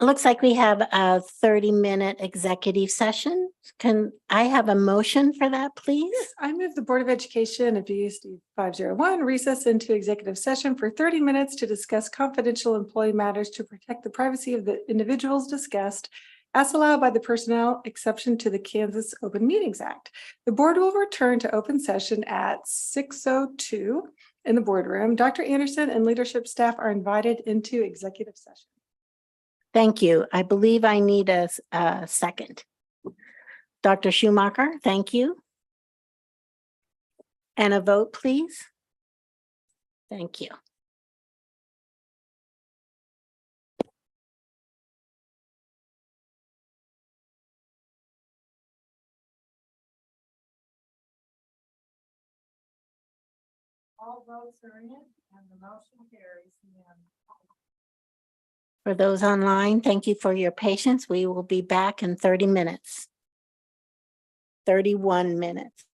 Looks like we have a 30-minute executive session. Can I have a motion for that, please? I move the Board of Education of BUSD 501 recess into executive session for 30 minutes to discuss confidential employee matters to protect the privacy of the individuals discussed as allowed by the personnel exception to the Kansas Open Meetings Act. The board will return to open session at 6:02 in the boardroom. Dr. Anderson and leadership staff are invited into executive session. Thank you. I believe I need a second. Dr. Schumacher, thank you. And a vote, please. Thank you. All votes are in and the motion carries. For those online, thank you for your patience. We will be back in 30 minutes. 31 minutes.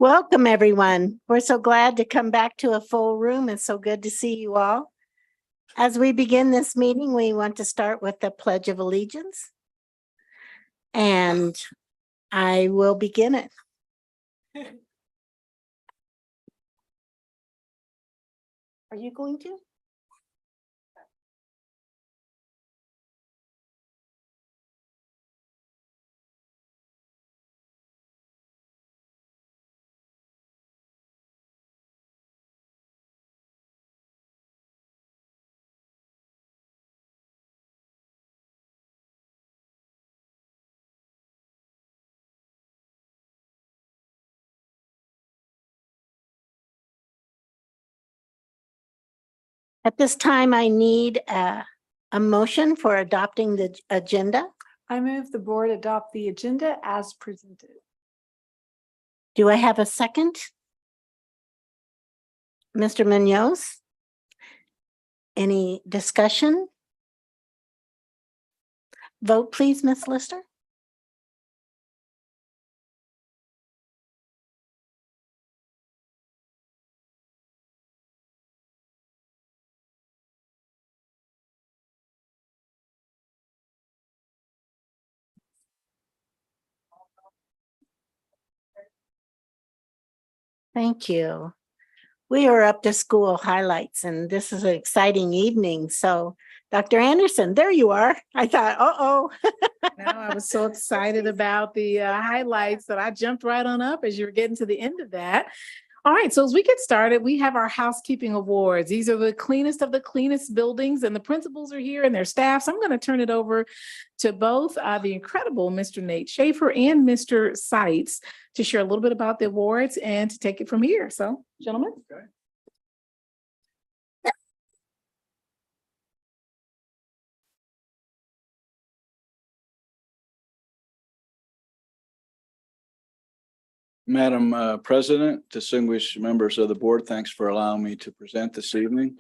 Welcome, everyone. We're so glad to come back to a full room. It's so good to see you all. As we begin this meeting, we want to start with the Pledge of Allegiance. And I will begin it. Are you going to? At this time, I need a motion for adopting the agenda. I move the board adopt the agenda as presented. Do I have a second? Mr. Munoz? Any discussion? Vote, please, Ms. Lister. Thank you. We are up to school highlights, and this is an exciting evening. So, Dr. Anderson, there you are. I thought, uh-oh. No, I was so excited about the highlights that I jumped right on up as you were getting to the end of that. All right, so as we get started, we have our housekeeping awards. These are the cleanest of the cleanest buildings, and the principals are here and their staff. So I'm going to turn it over to both the incredible Mr. Nate Schaefer and Mr. Seitz to share a little bit about the awards and to take it from here. So, gentlemen. Okay. Madam President, distinguished members of the board, thanks for allowing me to present this evening.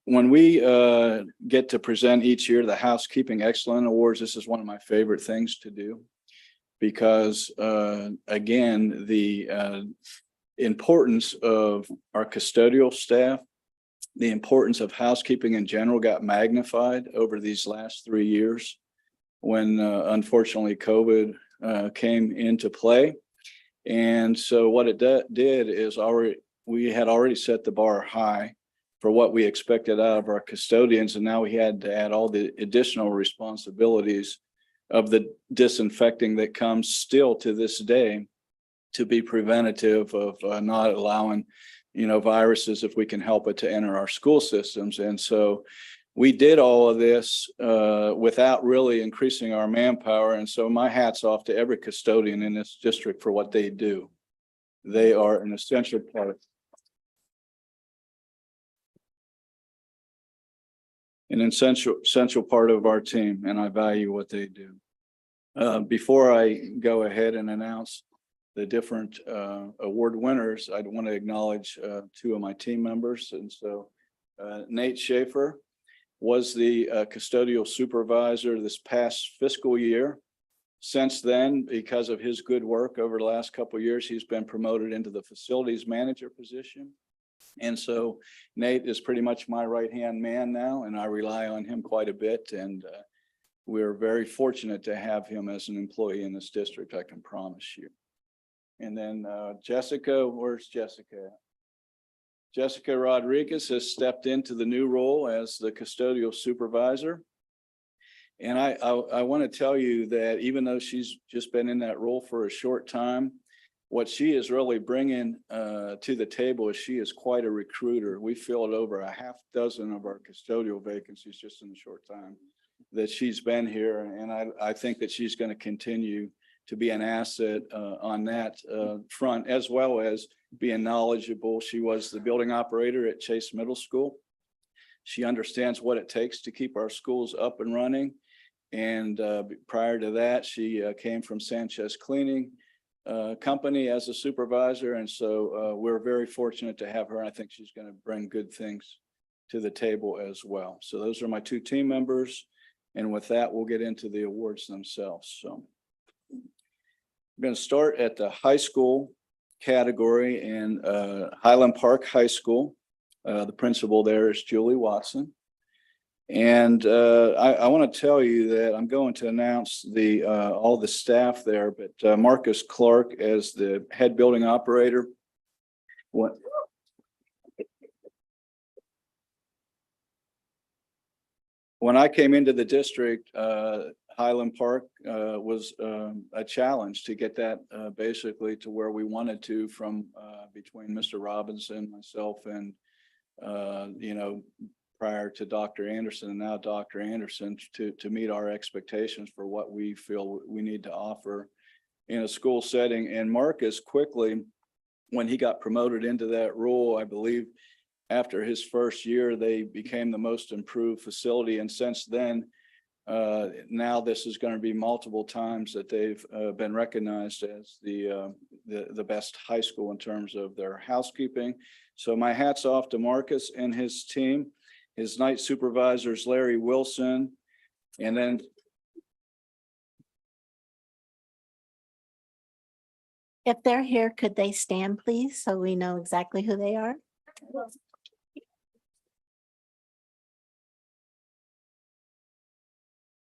When we get to present each year the Housekeeping Excellence Awards, this is one of my favorite things to do because, again, the importance of our custodial staff, the importance of housekeeping in general got magnified over these last 3 years when, unfortunately, COVID came into play. And so what it did is we had already set the bar high for what we expected out of our custodians. And now we had to add all the additional responsibilities of the disinfecting that comes still to this day to be preventative of not allowing, viruses, if we can help it, to enter our school systems. And so we did all of this without really increasing our manpower. And so my hat's off to every custodian in this district for what they do. They are an essential part. An essential part of our team, and I value what they do. Before I go ahead and announce the different award winners, I want to acknowledge 2 of my team members. And so Nate Schaefer was the custodial supervisor this past fiscal year. Since then, because of his good work over the last couple of years, he's been promoted into the facilities manager position. And so Nate is pretty much my right-hand man now, and I rely on him quite a bit. And we're very fortunate to have him as an employee in this district, I can promise you. And then Jessica, where's Jessica? Jessica Rodriguez has stepped into the new role as the custodial supervisor. And I want to tell you that even though she's just been in that role for a short time, what she is really bringing to the table is she is quite a recruiter. We filled over a half dozen of our custodial vacancies just in a short time that she's been here. And I think that she's going to continue to be an asset on that front, as well as being knowledgeable. She was the building operator at Chase Middle School. She understands what it takes to keep our schools up and running. And prior to that, she came from Sanchez Cleaning Company as a supervisor. And so we're very fortunate to have her. I think she's going to bring good things to the table as well. So those are my 2 team members. And with that, we'll get into the awards themselves. So I'm going to start at the high school category in Highland Park High School. The principal there is Julie Watson. And I want to tell you that I'm going to announce all the staff there, but Marcus Clark as the head building operator. When I came into the district, Highland Park was a challenge to get that basically to where we wanted to from between Mr. Robinson, myself, and prior to Dr. Anderson and now Dr. Anderson to meet our expectations for what we feel we need to offer in a school setting. And Marcus quickly, when he got promoted into that role, I believe after his first year, they became the most improved facility. And since then, now this is going to be multiple times that they've been recognized as the best high school in terms of their housekeeping. So my hat's off to Marcus and his team. His night supervisors, Larry Wilson, and then If they're here, could they stand, please, so we know exactly who they are?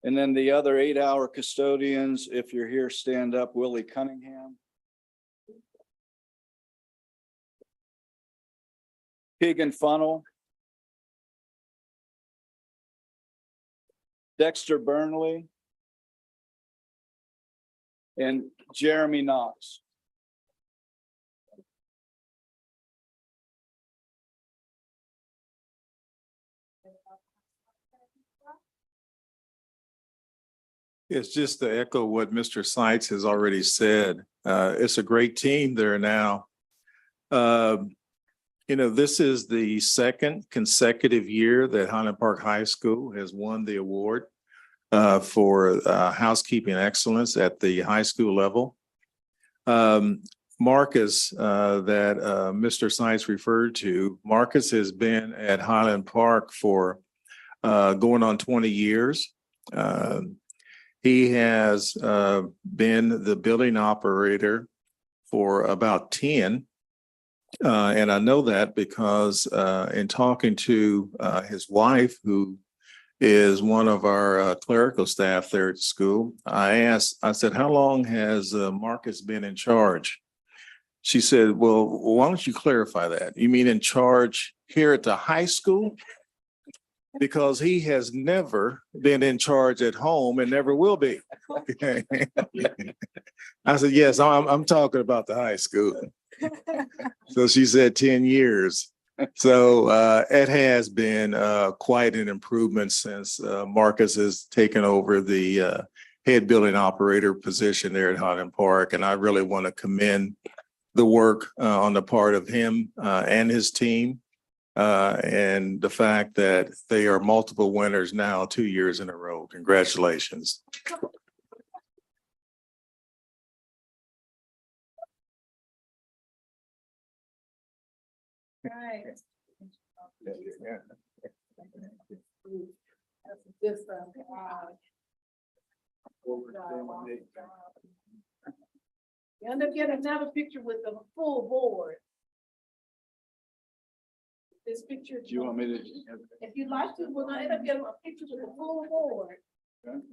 And then the other 8-hour custodians, if you're here, stand up. Willie Cunningham. Keegan Funnel. Dexter Burnley. And Jeremy Knox. It's just to echo what Mr. Seitz has already said. It's a great team there now. This is the second consecutive year that Highland Park High School has won the award for housekeeping excellence at the high school level. Marcus, that Mr. Seitz referred to, Marcus has been at Highland Park for going on 20 years. He has been the building operator for about 10. And I know that because in talking to his wife, who is one of our clerical staff there at school, I said, how long has Marcus been in charge? She said, well, why don't you clarify that? You mean in charge here at the high school? Because he has never been in charge at home and never will be. I said, yes, I'm talking about the high school. So she said 10 years. So it has been quite an improvement since Marcus has taken over the head building operator position there at Highland Park. And I really want to commend the work on the part of him and his team. And the fact that they are multiple winners now 2 years in a row. Congratulations. Right. You end up getting another picture with the full board. This picture. Do you want me to? If you'd like to, we're gonna end up getting a picture with the full board. Okay.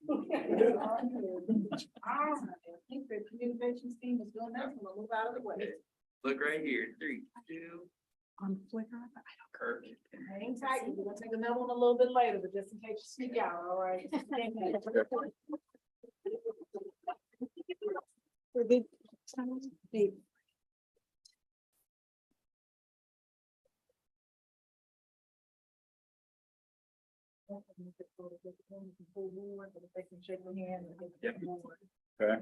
All right, I think the communications team is doing that, so we'll move out of the way. Look right here, 3, 2. On Flickr, hang tight, we're gonna take another one a little bit later, but just in case you sneak out, all right? Okay.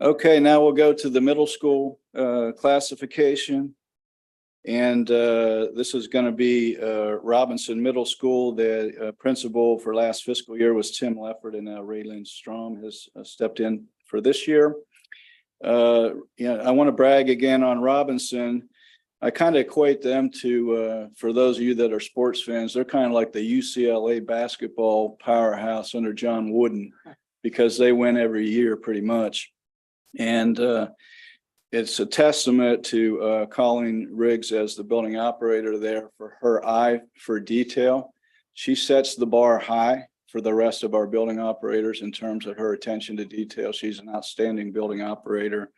Okay, now we'll go to the middle school classification. And this is going to be Robinson Middle School. The principal for last fiscal year was Tim Leffert, and now Raylene Strom has stepped in for this year. I want to brag again on Robinson. I kind of equate them to, for those of you that are sports fans, they're kind of like the UCLA basketball powerhouse under John Wooden. because they win every year pretty much. And it's a testament to Colleen Riggs as the building operator there for her eye for detail. She sets the bar high for the rest of our building operators in terms of her attention to detail. She's an outstanding building operator.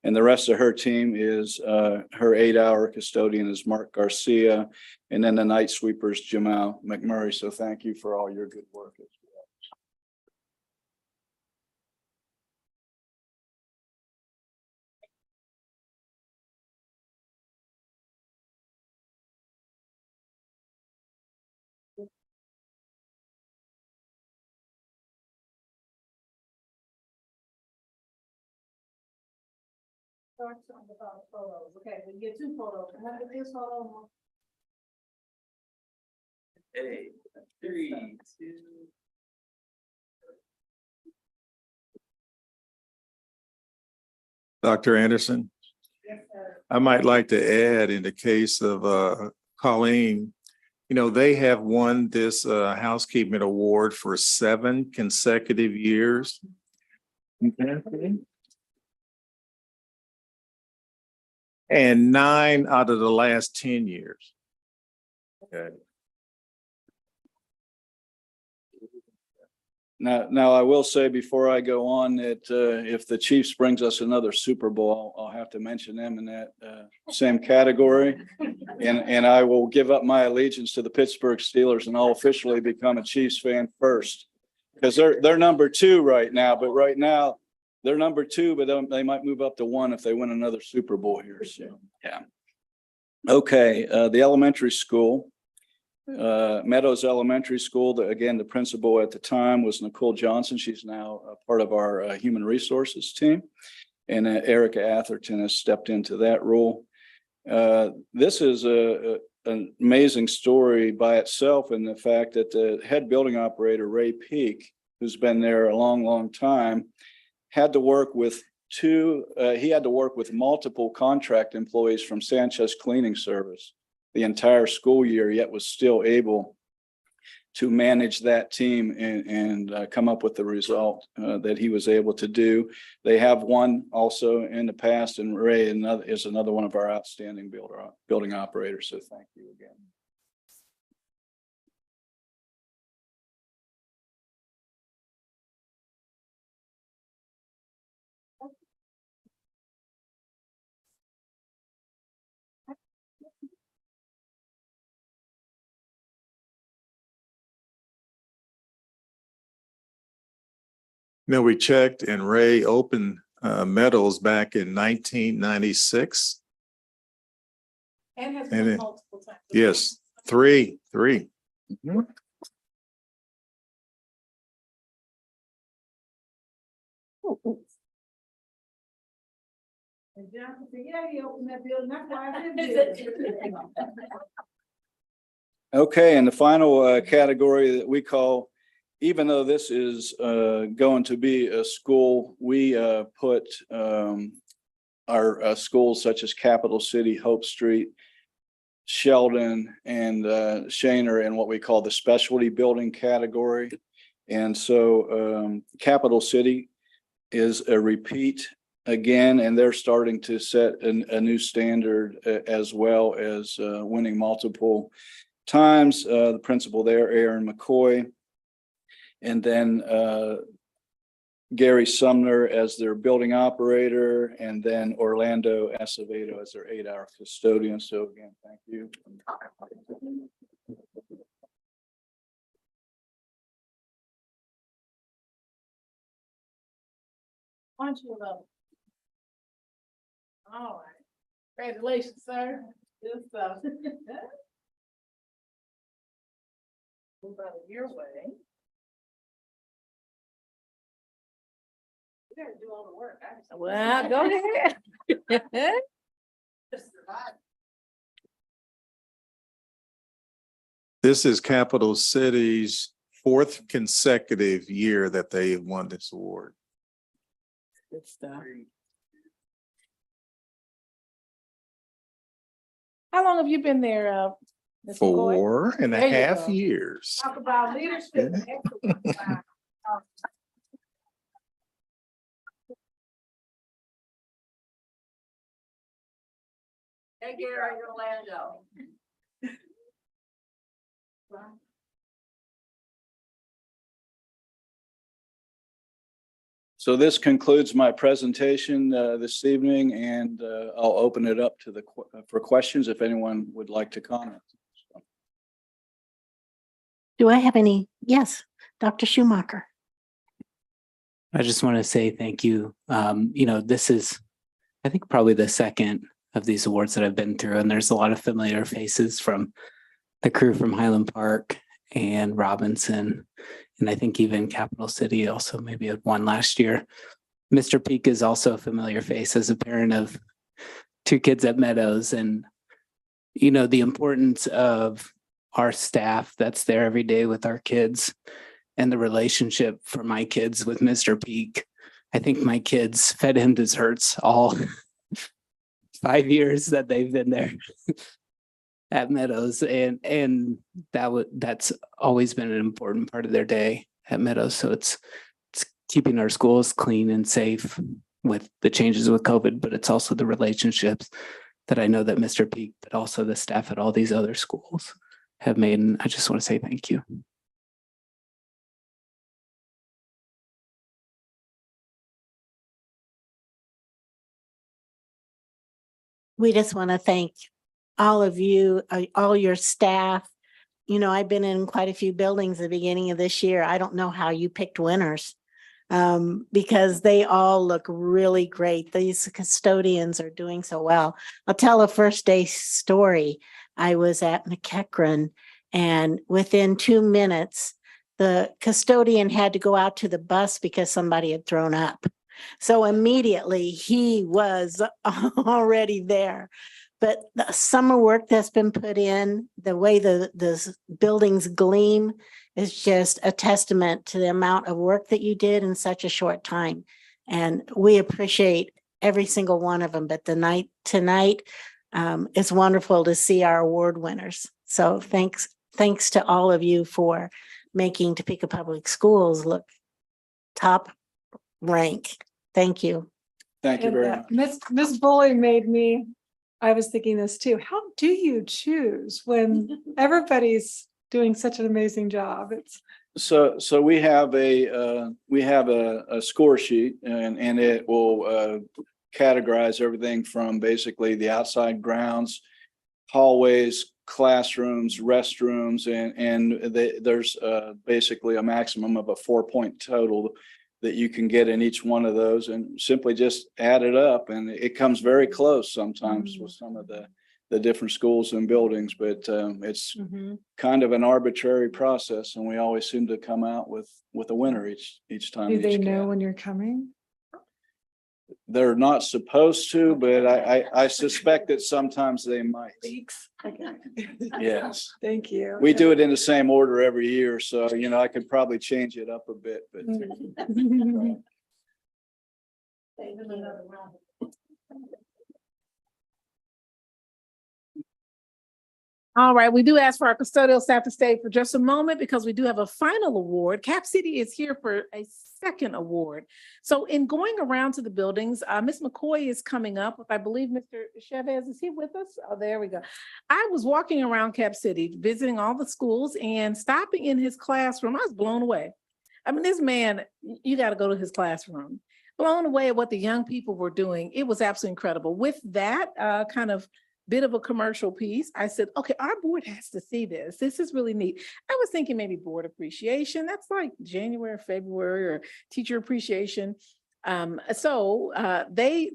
And the rest of her team is her 8-hour custodian is Mark Garcia, and then the night sweepers, Jamal McMurray. So thank you for all your good work as well. Okay, we get 2 photos. Can I get this photo? Hey, 3, 2. Dr. Anderson, I might like to add in the case of Colleen, you know, they have won this housekeeping award for 7 consecutive years. And 9 out of the last 10 years. Okay. Now, I will say before I go on that if the Chiefs brings us another Super Bowl, I'll have to mention them in that same category. And I will give up my allegiance to the Pittsburgh Steelers and I'll officially become a Chiefs fan first. Because they're number 2 right now, but right now they're number 2, but they might move up to 1 if they win another Super Bowl here. So, yeah. Okay, the elementary school. Meadows Elementary School, again, the principal at the time was Nicole Johnson. She's now a part of our human resources team. And Erica Atherton has stepped into that role. This is an amazing story by itself in the fact that the head building operator, Ray Peak, who's been there a long, long time, had to work with multiple contract employees from Sanchez Cleaning Service the entire school year, yet was still able to manage that team and come up with the result that he was able to do. They have won also in the past, and Ray is another one of our outstanding building operators. So thank you again. You know, we checked and Ray opened Meadows back in 1996. And has And been it- multiple times. Yes, three. And Jonathan said, yeah, he opened that building. That's why I did it. Okay, and the final category that we call, even though this is going to be a school, we put our schools such as Capital City, Hope Street, Sheldon, and Shaner in what we call the specialty building category. And so Capital City is a repeat again, and they're starting to set a new standard as well as winning multiple times. The principal there, Aaron McCoy, and then Gary Sumner as their building operator, and then Orlando Acevedo as their 8-hour custodian. So again, thank you. Aren't you love? All right. Congratulations, sir. Good stuff. Move out of your way. You gotta do all the work. Well, go ahead. This is Capital City's 4th consecutive year that they won this award. Good stuff. How long have you been there, Ms. McCoy? 4.5 There you go. years. Talk about leadership. Excellent. Wow. Hi, Gary Orlando. So this concludes my presentation this evening, and I'll open it up to for questions if anyone would like to comment. Do I have any? Yes, Dr. Schumacher. I just want to say thank you. This is, I think, probably the second of these awards that I've been through, and there's a lot of familiar faces from the crew from Highland Park and Robinson, and I think even Capital City also maybe had one last year. Mr. Peak is also a familiar face as a parent of two kids at Meadows, and the importance of our staff that's there every day with our kids and the relationship for my kids with Mr. Peak. I think my kids fed him desserts all 5 years that they've been there at Meadows, and that's always been an important part of their day at Meadows. So it's keeping our schools clean and safe with the changes with COVID, but it's also the relationships that I know that Mr. Peak, but also the staff at all these other schools have made. And I just want to say thank you. We just want to thank all of you, all your staff. I've been in quite a few buildings at the beginning of this year. I don't know how you picked winners because they all look really great. These custodians are doing so well. I'll tell a first day story. I was at McEachran, and within 2 minutes, the custodian had to go out to the bus because somebody had thrown up. So immediately he was already there. But the summer work that's been put in, the way the buildings gleam is just a testament to the amount of work that you did in such a short time. And we appreciate every single one of them. But tonight, it's wonderful to see our award winners. So thanks to all of you for making Topeka Public Schools look top rank. Thank you. Thank you And, very much. Miss Bully made me, I was thinking this too. How do you choose when everybody's doing such an amazing job? So we have a score sheet, and it will categorize everything from basically the outside grounds, hallways, classrooms, restrooms, and there's basically a maximum of a 4-point total that you can get in each one of those, and simply just add it up, and it comes very close sometimes with some of the different schools and buildings, but it's kind of an arbitrary process, and we always seem to come out with a winner each time. Do they each know cat. when you're coming? They're not supposed to, but I suspect that sometimes they might. Weeks. Okay. Yes. Thank you. We do it in the same order every year, so I could probably change it up a bit, but All right, we do ask for our custodial staff to stay for just a moment because we do have a final award. Cap City is here for a second award. So in going around to the buildings, Ms. McCoy is coming up with, I believe, Mr. Chavez, is he with us? Oh, there we go. I was walking around Cap City, visiting all the schools and stopping in his classroom. I was blown away. I mean, this man, you got to go to his classroom. Blown away at what the young people were doing. It was absolutely incredible. With that kind of bit of a commercial piece, I said, okay, our board has to see this. This is really neat. I was thinking maybe board appreciation. That's like January, February, or teacher appreciation. They,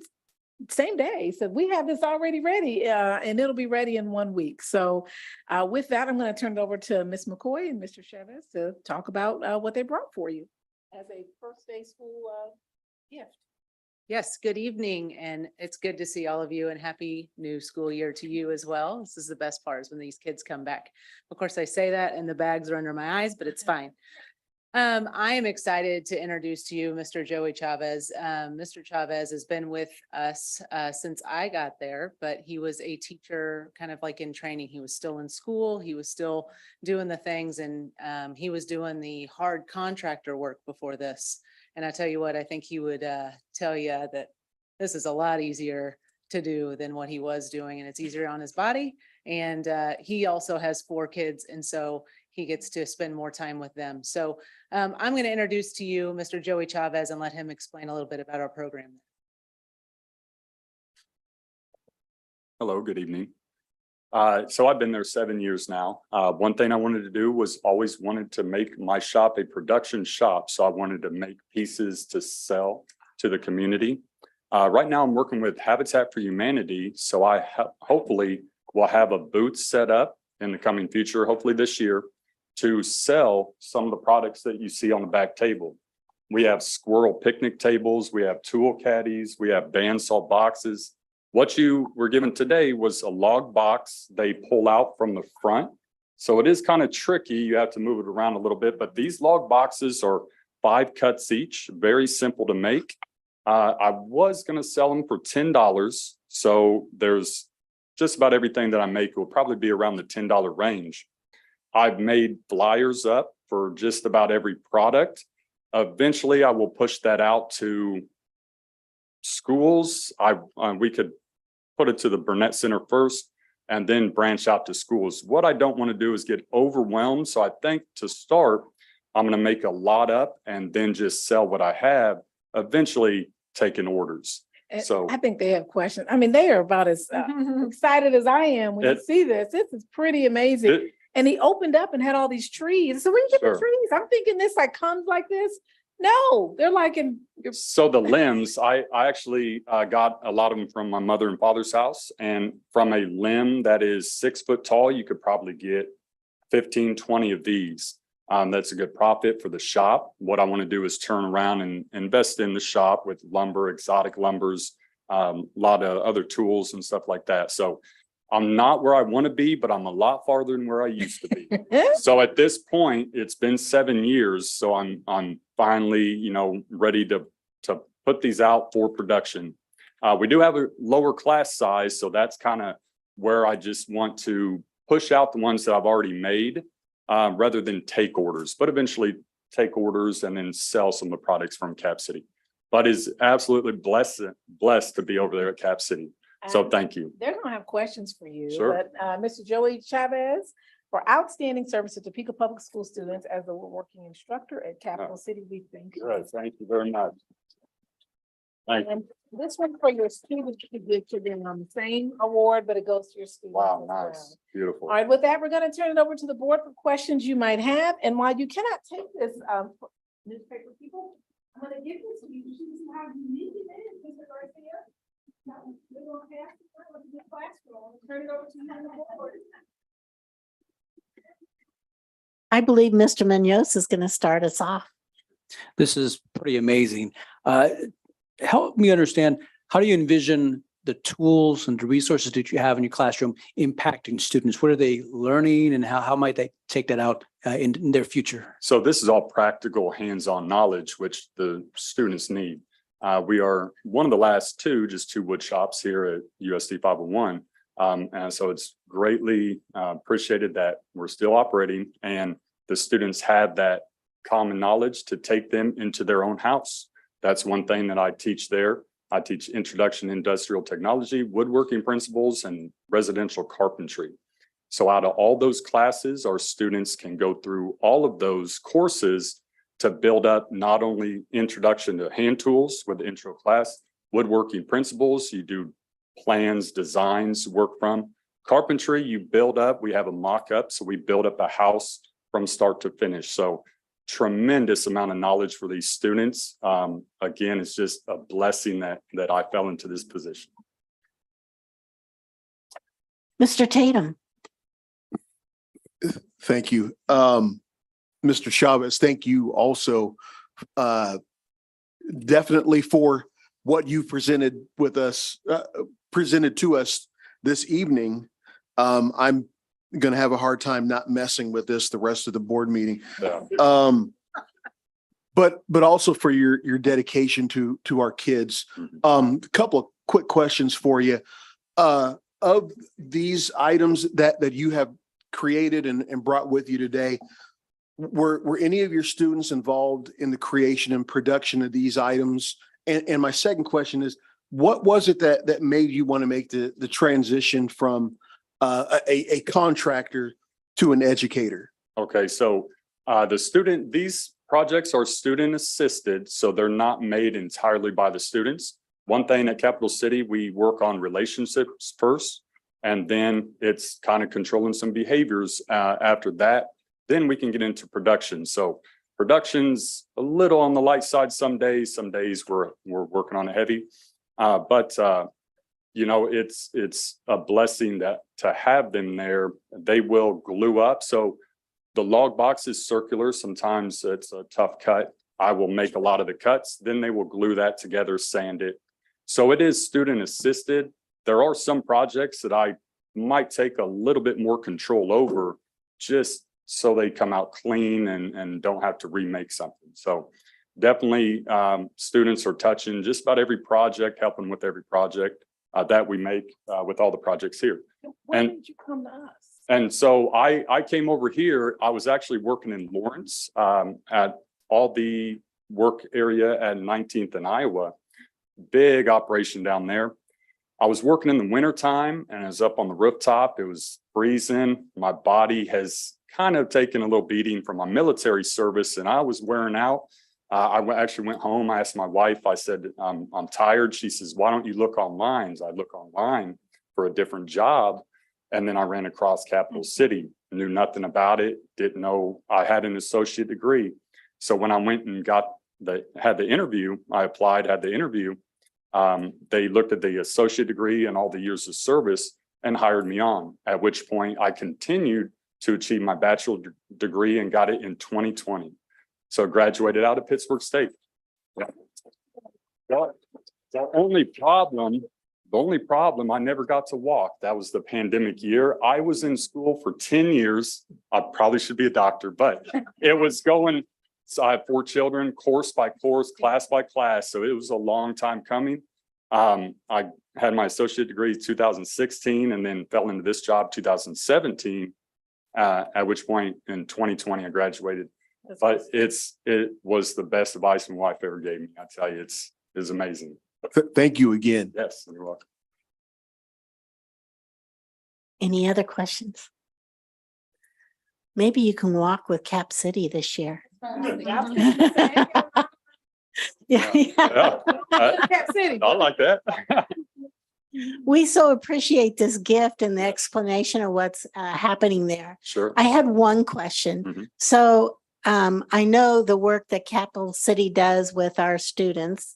same day, said, we have this already ready and it'll be ready in 1 week. So with that, I'm going to turn it over to Ms. McCoy and Mr. Chavez to talk about what they brought for you as a first day school gift. Yes, good evening, and it's good to see all of you, and happy new school year to you as well. This is the best part, is when these kids come back. Of course, I say that and the bags are under my eyes, but it's fine. I am excited to introduce to you Mr. Joey Chavez. Mr. Chavez has been with us since I got there, but he was a teacher kind of like in training. He was still in school. He was still doing the things, and he was doing the hard contractor work before this. And I tell you what, I think he would tell you that this is a lot easier to do than what he was doing, and it's easier on his body. And he also has 4 kids, and so he gets to spend more time with them. So I'm going to introduce to you Mr. Joey Chavez and let him explain a little bit about our program. Hello, good evening. So I've been there 7 years now. One thing I wanted to do was always wanted to make my shop a production shop. So I wanted to make pieces to sell to the community. Right now I'm working with Habitat for Humanity. So I hopefully will have a booth set up in the coming future, hopefully this year, to sell some of the products that you see on the back table. We have squirrel picnic tables, we have tool caddies, we have bandsaw boxes. What you were given today was a log box they pull out from the front. So it is kind of tricky. You have to move it around a little bit, but these log boxes are 5 cuts each, very simple to make. I was going to sell them for $10. So there's just about everything that I make will probably be around the $10 range. I've made flyers up for just about every product. Eventually, I will push that out to schools. We could put it to the Burnett Center first and then branch out to schools. What I don't want to do is get overwhelmed. So I think to start, I'm going to make a lot up and then just sell what I have, eventually taking orders. And So- I think they have questions. I mean, they are about as excited as I am when you It- see this. This is pretty amazing. It- And he opened up and had all these trees. So where you get the Sure. trees? I'm thinking this like comes like this. No, they're like in your So the limbs, I actually got a lot of them from my mother and father's house, and from a limb that is 6 foot tall, you could probably get 15, 20 of these. That's a good profit for the shop. What I want to do is turn around and invest in the shop with lumber, exotic lumbers, a lot of other tools and stuff like that. So I'm not where I want to be, but I'm a lot farther than where I used to be. So at this point, it's been 7 years. So I'm finally, ready to put these out for production. We do have a lower class size, so that's kind of where I just want to push out the ones that I've already made, rather than take orders, but eventually take orders and then sell some of the products from Cap City. But is absolutely blessed to be over there at Cap City. So thank you. They're gonna have questions for you. Sure. But Mr. Joey Chavez, for outstanding service to Topeka Public School students as a working instructor at Capital City, we thank you. Good, thank you very much. Thank you. And this one for your students, you did on the same award, but it goes to your students. Wow, as well. nice, beautiful. All right, with that, we're gonna turn it over to the board for questions you might have. And while you cannot take this, newspaper people, I'm gonna give this to you to see how unique it is, Mr. Garcia. We're gonna pass it around to the classroom. Turn it over to you on the board. I believe Mr. Munoz is going to start us off. This is pretty amazing. Help me understand, how do you envision the tools and the resources that you have in your classroom impacting students? What are they learning and how might they take that out in their future? So this is all practical, hands-on knowledge, which the students need. We are one of the last two wood shops here at USD 501. And so it's greatly appreciated that we're still operating and the students have that common knowledge to take them into their own house. That's one thing that I teach there. I teach introduction to industrial technology, woodworking principles, and residential carpentry. So out of all those classes, our students can go through all of those courses to build up not only introduction to hand tools with the intro class, woodworking principles, you do plans, designs, work from. Carpentry, you build up, we have a mock-up, so we build up a house from start to finish. So tremendous amount of knowledge for these students. Again, it's just a blessing that I fell into this position. Mr. Tatum. Thank you. Mr. Chavez, thank you also definitely for what you presented to us this evening. I'm going to have a hard time not messing with this the rest of the board meeting. Yeah. But also for your dedication to our kids. A couple of quick questions for you. Of these items that you have created and brought with you today, were any of your students involved in the creation and production of these items? And my second question is, what was it that made you want to make the transition from a contractor to an educator? Okay, so these projects are student assisted, so they're not made entirely by the students. One thing at Capital City, we work on relationships first, and then it's kind of controlling some behaviors after that. Then we can get into production. So production's a little on the light side some days we're working on it heavy. But you know, it's a blessing that to have them there. They will glue up. So the log box is circular. Sometimes it's a tough cut. I will make a lot of the cuts. Then they will glue that together, sand it. So it is student assisted. There are some projects that I might take a little bit more control over, just so they come out clean and don't have to remake something. So definitely students are touching just about every project, helping with every project that we make with all the projects here. When did you come to us? And so I came over here. I was actually working in Lawrence at all the work area at 19th and Iowa. Big operation down there. I was working in the winter time and I was up on the rooftop. It was freezing. My body has kind of taken a little beating from my military service and I was wearing out. Actually went home. I asked my wife, I said, I'm tired. She says, why don't you look online? So I look online for a different job. And then I ran across Capital City, knew nothing about it, didn't know I had an associate degree. So when I went and had the interview, I applied, had the interview. They looked at the associate degree and all the years of service and hired me on, at which point I continued to achieve my bachelor degree and got it in 2020. So graduated out of Pittsburgh State. Yeah. The only problem, I never got to walk. That was the pandemic year. I was in school for 10 years. I probably should be a doctor, but it was going. So I have 4 children, course by course, class by class. So it was a long time coming. I had my associate degree 2016 and then fell into this job 2017, at which point in 2020, I graduated. But it was the best advice my wife ever gave me. I tell you, it's amazing. Thank you again. Yes, you're welcome. Any other questions? Maybe you can walk with Cap City this year. Yeah. Yeah, I like that. We so appreciate this gift and the explanation of what's happening there. Sure. I had one question. Mhm. So I know the work that Capital City does with our students.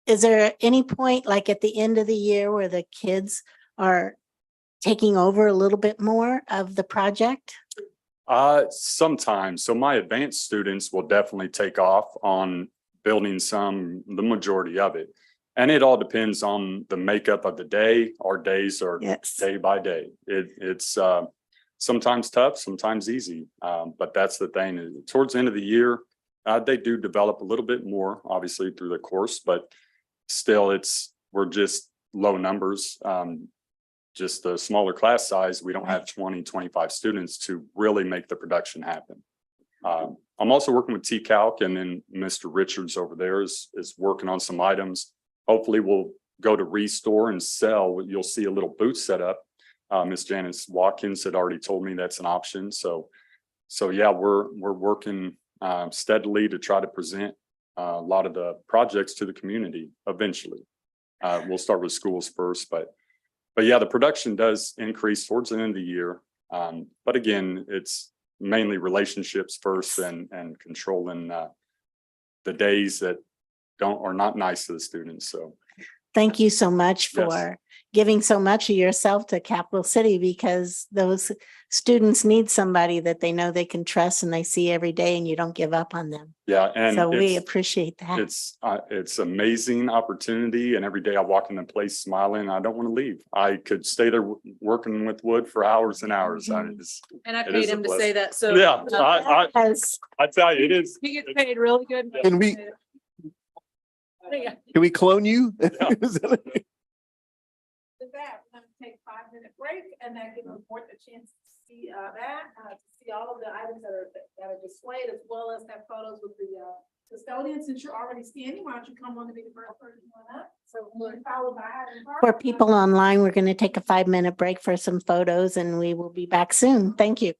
Is there any point, like at the end of the year, where the kids are taking over a little bit more of the project? Sometimes. So my advanced students will definitely take off on building the majority of it. And it all depends on the makeup of the day. Our days are Yes. day by day. It's sometimes tough, sometimes easy. But that's the thing. Towards the end of the year, they do develop a little bit more, obviously, through the course, but still we're just low numbers. Just the smaller class size, we don't have 20, 25 students to really make the production happen. I'm also working with T-Calc, and then Mr. Richards over there is working on some items. Hopefully we'll go to Restore and sell. You'll see a little booth set up. Miss Janice Watkins had already told me that's an option. So yeah, we're working steadily to try to present a lot of the projects to the community eventually. We'll start with schools first, but yeah, the production does increase towards the end of the year. But again, it's mainly relationships first and controlling the days that are not nice to the students. So Thank you so much Yes. for giving so much of yourself to Capital City, because those students need somebody that they know they can trust and they see every day, and you don't give up on them. yeah, and So we it's appreciate that. it's amazing opportunity, and every day I walk in the place smiling. I don't want to leave. I could stay there working with wood for hours and hours. And I It paid is a him to say that, so. Yeah, Yes. I tell you, it is. He gets paid really good. Can we- Yeah. Can we clone you? With that, we're gonna take a 5-minute break, and that gives the board the chance to see to see all of the items that are displayed, as well as have photos with the discussion custodian, since you're already standing, why don't you come on to be the first person on up? So we're followed by Highland Park. For people online, we're going to take a 5-minute break for some photos and we will be back soon. Thank you.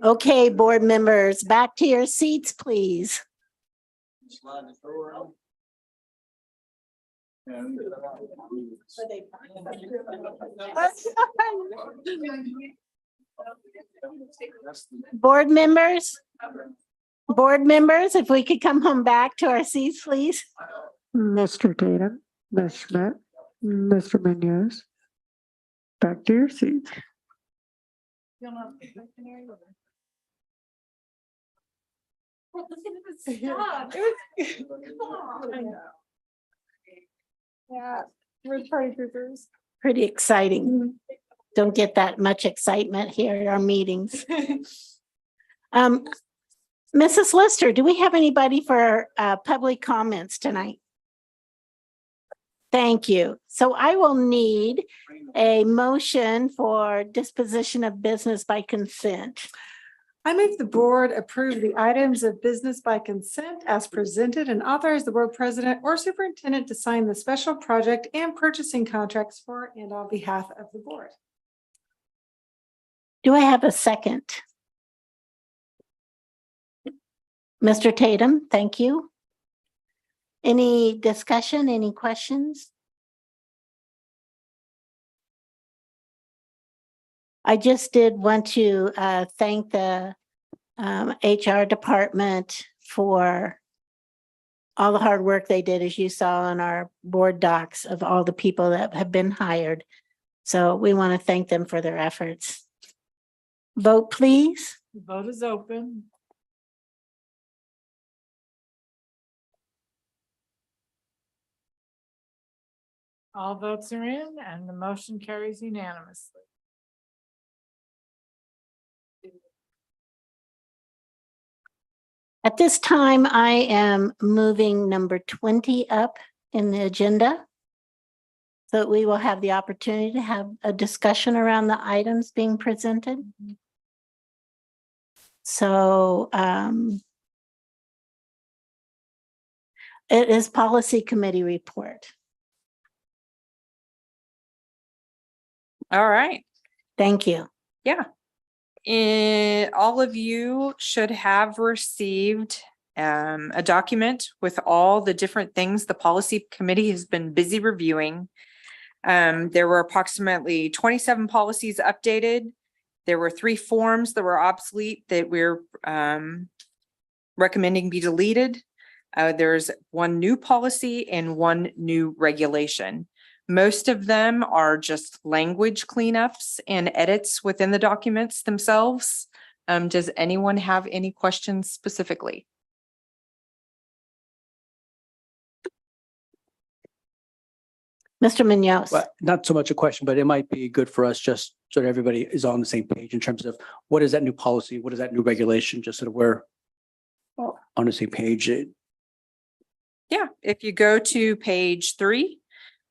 Okay, board members, back to your seats, please. Board members? Board members, if we could come home back to our seats, please. Mr. Tatum, Ms. Schmidt, Mr. Munoz. Back to your seats. Yeah, we're party poopers. Pretty exciting. Don't get that much excitement here at our meetings. Mrs. Lister, do we have anybody for public comments tonight? Thank you. So I will need a motion for disposition of business by consent. I move the board approve the items of business by consent as presented and authorize the board president or superintendent to sign the special project and purchasing contracts for and on behalf of the board. Do I have a second? Mr. Tatum, thank you. Any discussion, any questions? I just did want to thank the HR department for all the hard work they did, as you saw on our board docs of all the people that have been hired. So we want to thank them for their efforts. Vote, please. The vote is open. All votes are in and the motion carries unanimously. At this time, I am moving number 20 up in the agenda. So that we will have the opportunity to have a discussion around the items being presented. So it is policy committee report. All right. Thank you. Yeah. All of you should have received a document with all the different things the policy committee has been busy reviewing. There were approximately 27 policies updated. There were 3 forms that were obsolete that we're recommending be deleted. There's 1 new policy and 1 new regulation. Most of them are just language cleanups and edits within the documents themselves. Does anyone have any questions specifically? Mr. Munoz. Well, not so much a question, but it might be good for us just so that everybody is on the same page in terms of what is that new policy? What is that new regulation? Just so that we're on the same page. Yeah, if you go to page 3,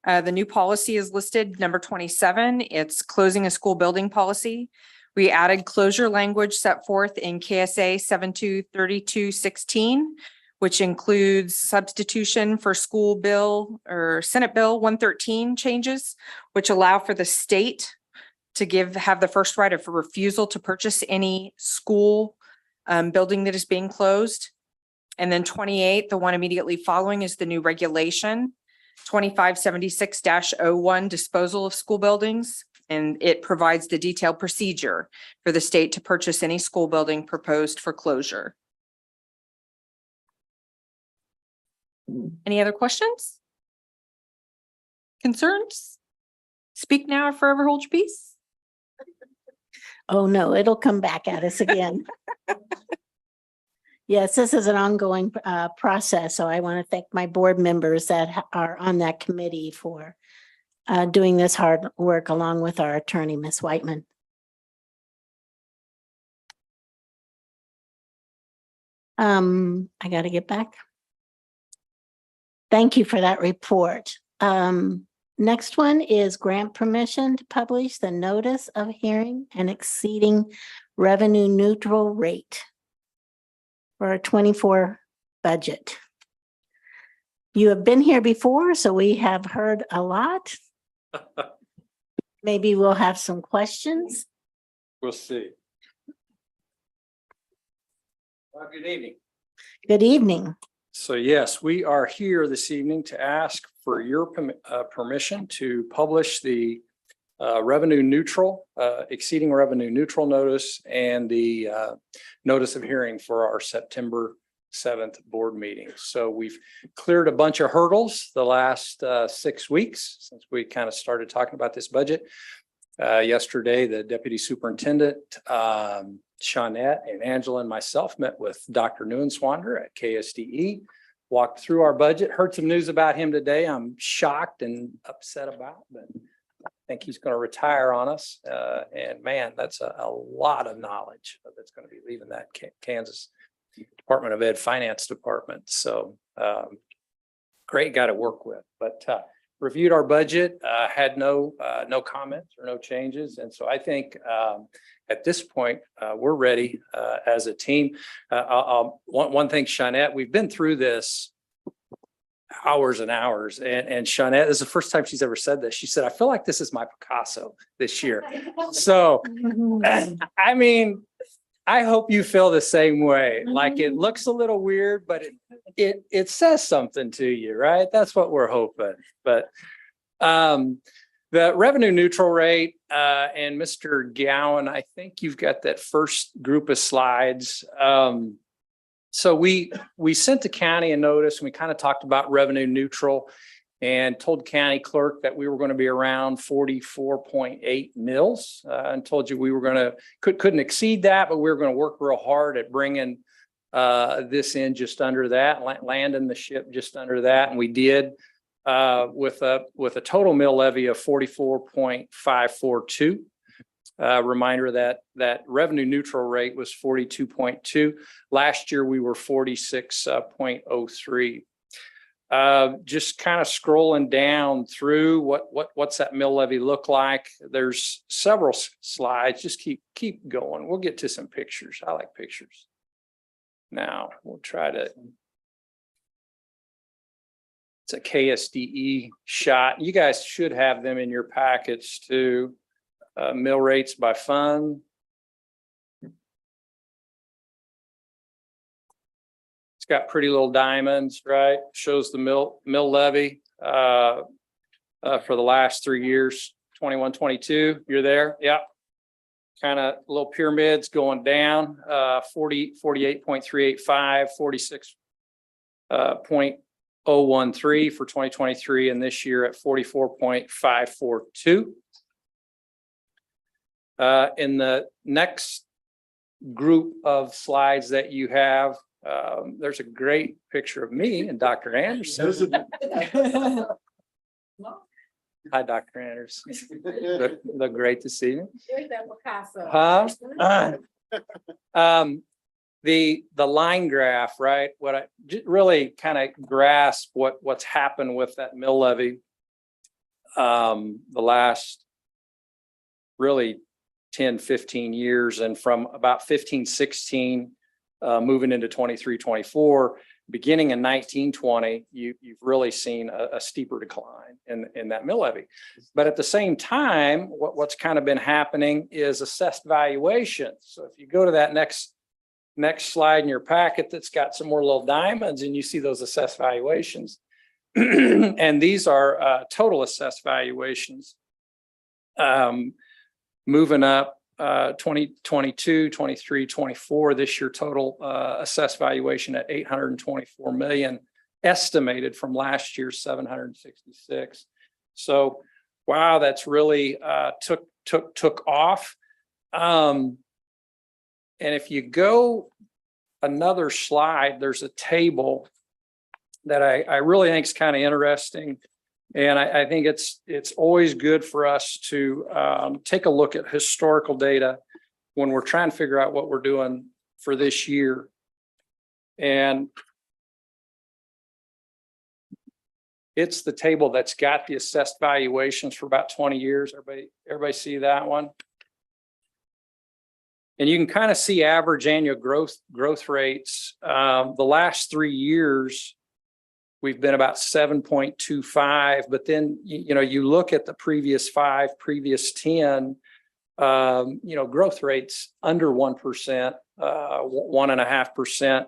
the new policy is listed, number 27. It's closing a school building policy. We added closure language set forth in KSA 723216, which includes substitution for school bill or Senate Bill 113 changes, which allow for the state to have the first right of refusal to purchase any school building that is being closed. And then 28, the one immediately following, is the new regulation, 2576-01, disposal of school buildings. And it provides the detailed procedure for the state to purchase any school building proposed for closure. Any other questions? Concerns? Speak now or forever hold your peace. Oh, no, it'll come back at us again. Yes, this is an ongoing process, so I want to thank my board members that are on that committee for doing this hard work along with our attorney, Ms. Whiteman. I got to get back. Thank you for that report. Next one is grant permission to publish the notice of hearing and exceeding revenue neutral rate for our 24 budget. You have been here before, so we have heard a lot. Maybe we'll have some questions. We'll see. Good evening. Good evening. So yes, we are here this evening to ask for your permission to publish the revenue neutral, exceeding revenue neutral notice and the notice of hearing for our September 7th board meeting. So we've cleared a bunch of hurdles the last 6 weeks since we kind of started talking about this budget. Yesterday, the deputy superintendent, Shawnette and Angela and myself met with Dr. Neuenswander at KSDE, walked through our budget, heard some news about him today. I'm shocked and upset about, but I think he's going to retire on us. And man, that's a lot of knowledge that's going to be leaving that Kansas Department of Ed Finance Department. So great guy to work with, but reviewed our budget, had no comments or no changes. And so I think at this point, we're ready as a team. One thing, Shawnette, we've been through this hours and hours. And Shawnette, this is the first time she's ever said this. She said, I feel like this is my Picasso this year. So, I mean, I hope you feel the same way. Like it looks a little weird, but it says something to you, right? That's what we're hoping. But the revenue neutral rate and Mr. Gowan, I think you've got that first group of slides. So we sent the county a notice and we kind of talked about revenue neutral and told county clerk that we were going to be around 44.8 mils and told you we were going to couldn't exceed that, but we were going to work real hard at bringing this in just under that, landing the ship just under that. And we did with a total mill levy of 44.542. Reminder that revenue neutral rate was 42.2. Last year we were 46.03. Just kind of scrolling down through what's that mill levy look like. There's several slides. Just keep going. We'll get to some pictures. I like pictures. Now we'll try to. It's a KSDE shot. You guys should have them in your packets too. Mill rates by fund. It's got pretty little diamonds, right? Shows the mill levy for the last 3 years, 21, 22. You're there? Yeah. Kind of little pyramids going down, 48.385, 46.013 for 2023, and this year at 44.542. In the next group of slides that you have, there's a great picture of me and Dr. Anderson. Hi, Dr. Anderson. Look great to see you. There's that Picasso. Huh? The line graph, right? What I really kind of grasp what's happened with that mill levy the last really 10, 15 years, and from about 15, 16, moving into 23, 24, beginning in 1920, you've really seen a steeper decline in that mill levy. But at the same time, what's kind of been happening is assessed valuations. So if you go to that next slide in your packet that's got some more little diamonds and you see those assessed valuations, and these are total assessed valuations. Moving up 2022, 23, 24, this year total assessed valuation at 824 million, estimated from last year's 766. So wow, that's really took off. And if you go another slide, there's a table that I really think is kind of interesting. And I think it's always good for us to take a look at historical data when we're trying to figure out what we're doing for this year. And it's the table that's got the assessed valuations for about 20 years. Everybody see that one? And you can kind of see average annual growth rates. The last 3 years, we've been about 7.25, but then, you look at the previous 5, previous 10, growth rates under 1%, 1.5%.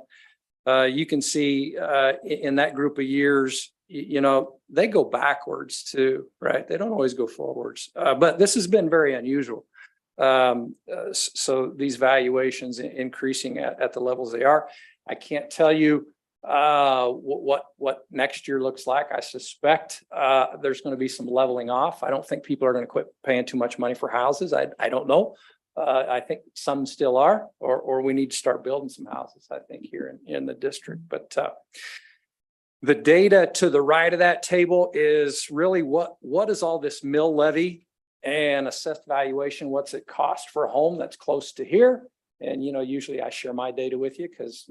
You can see in that group of years, they go backwards too, right? They don't always go forwards, but this has been very unusual. So these valuations increasing at the levels they are. I can't tell you what next year looks like. I suspect there's going to be some leveling off. I don't think people are going to quit paying too much money for houses. I don't know. I think some still are, or we need to start building some houses, I think, here in the district. But the data to the right of that table is really what is all this mill levy and assessed valuation, what's it cost for a home that's close to here? And, usually I share my data with you because,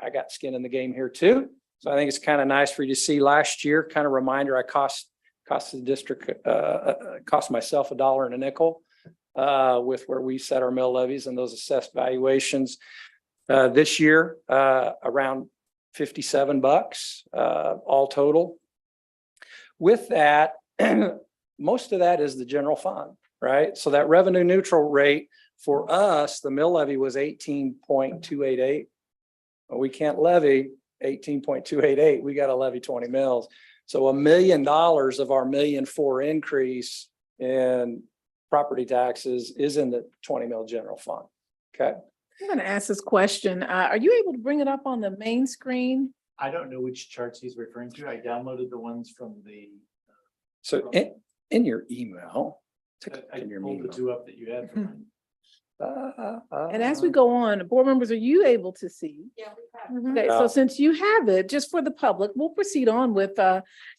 I got skin in the game here too. So I think it's kind of nice for you to see last year, kind of reminder, I cost the district, cost myself $1.05 with where we set our mill levies and those assessed valuations. This year, around $57, all total. With that, most of that is the general fund, right? So that revenue neutral rate for us, the mill levy was 18.288. Well, we can't levy 18.288. We got to levy 20 mills. So $1 million of our $1.4 million increase in property taxes is in the 20 mil general fund. Okay. I'm going to ask this question. Are you able to bring it up on the main screen? I don't know which charts he's referring to. I downloaded the ones from the. So in your email, I pulled the two up that you had from mine. And as we go on, board members, are you able to see? Yeah. Okay, so since you have it, just for the public, we'll proceed on with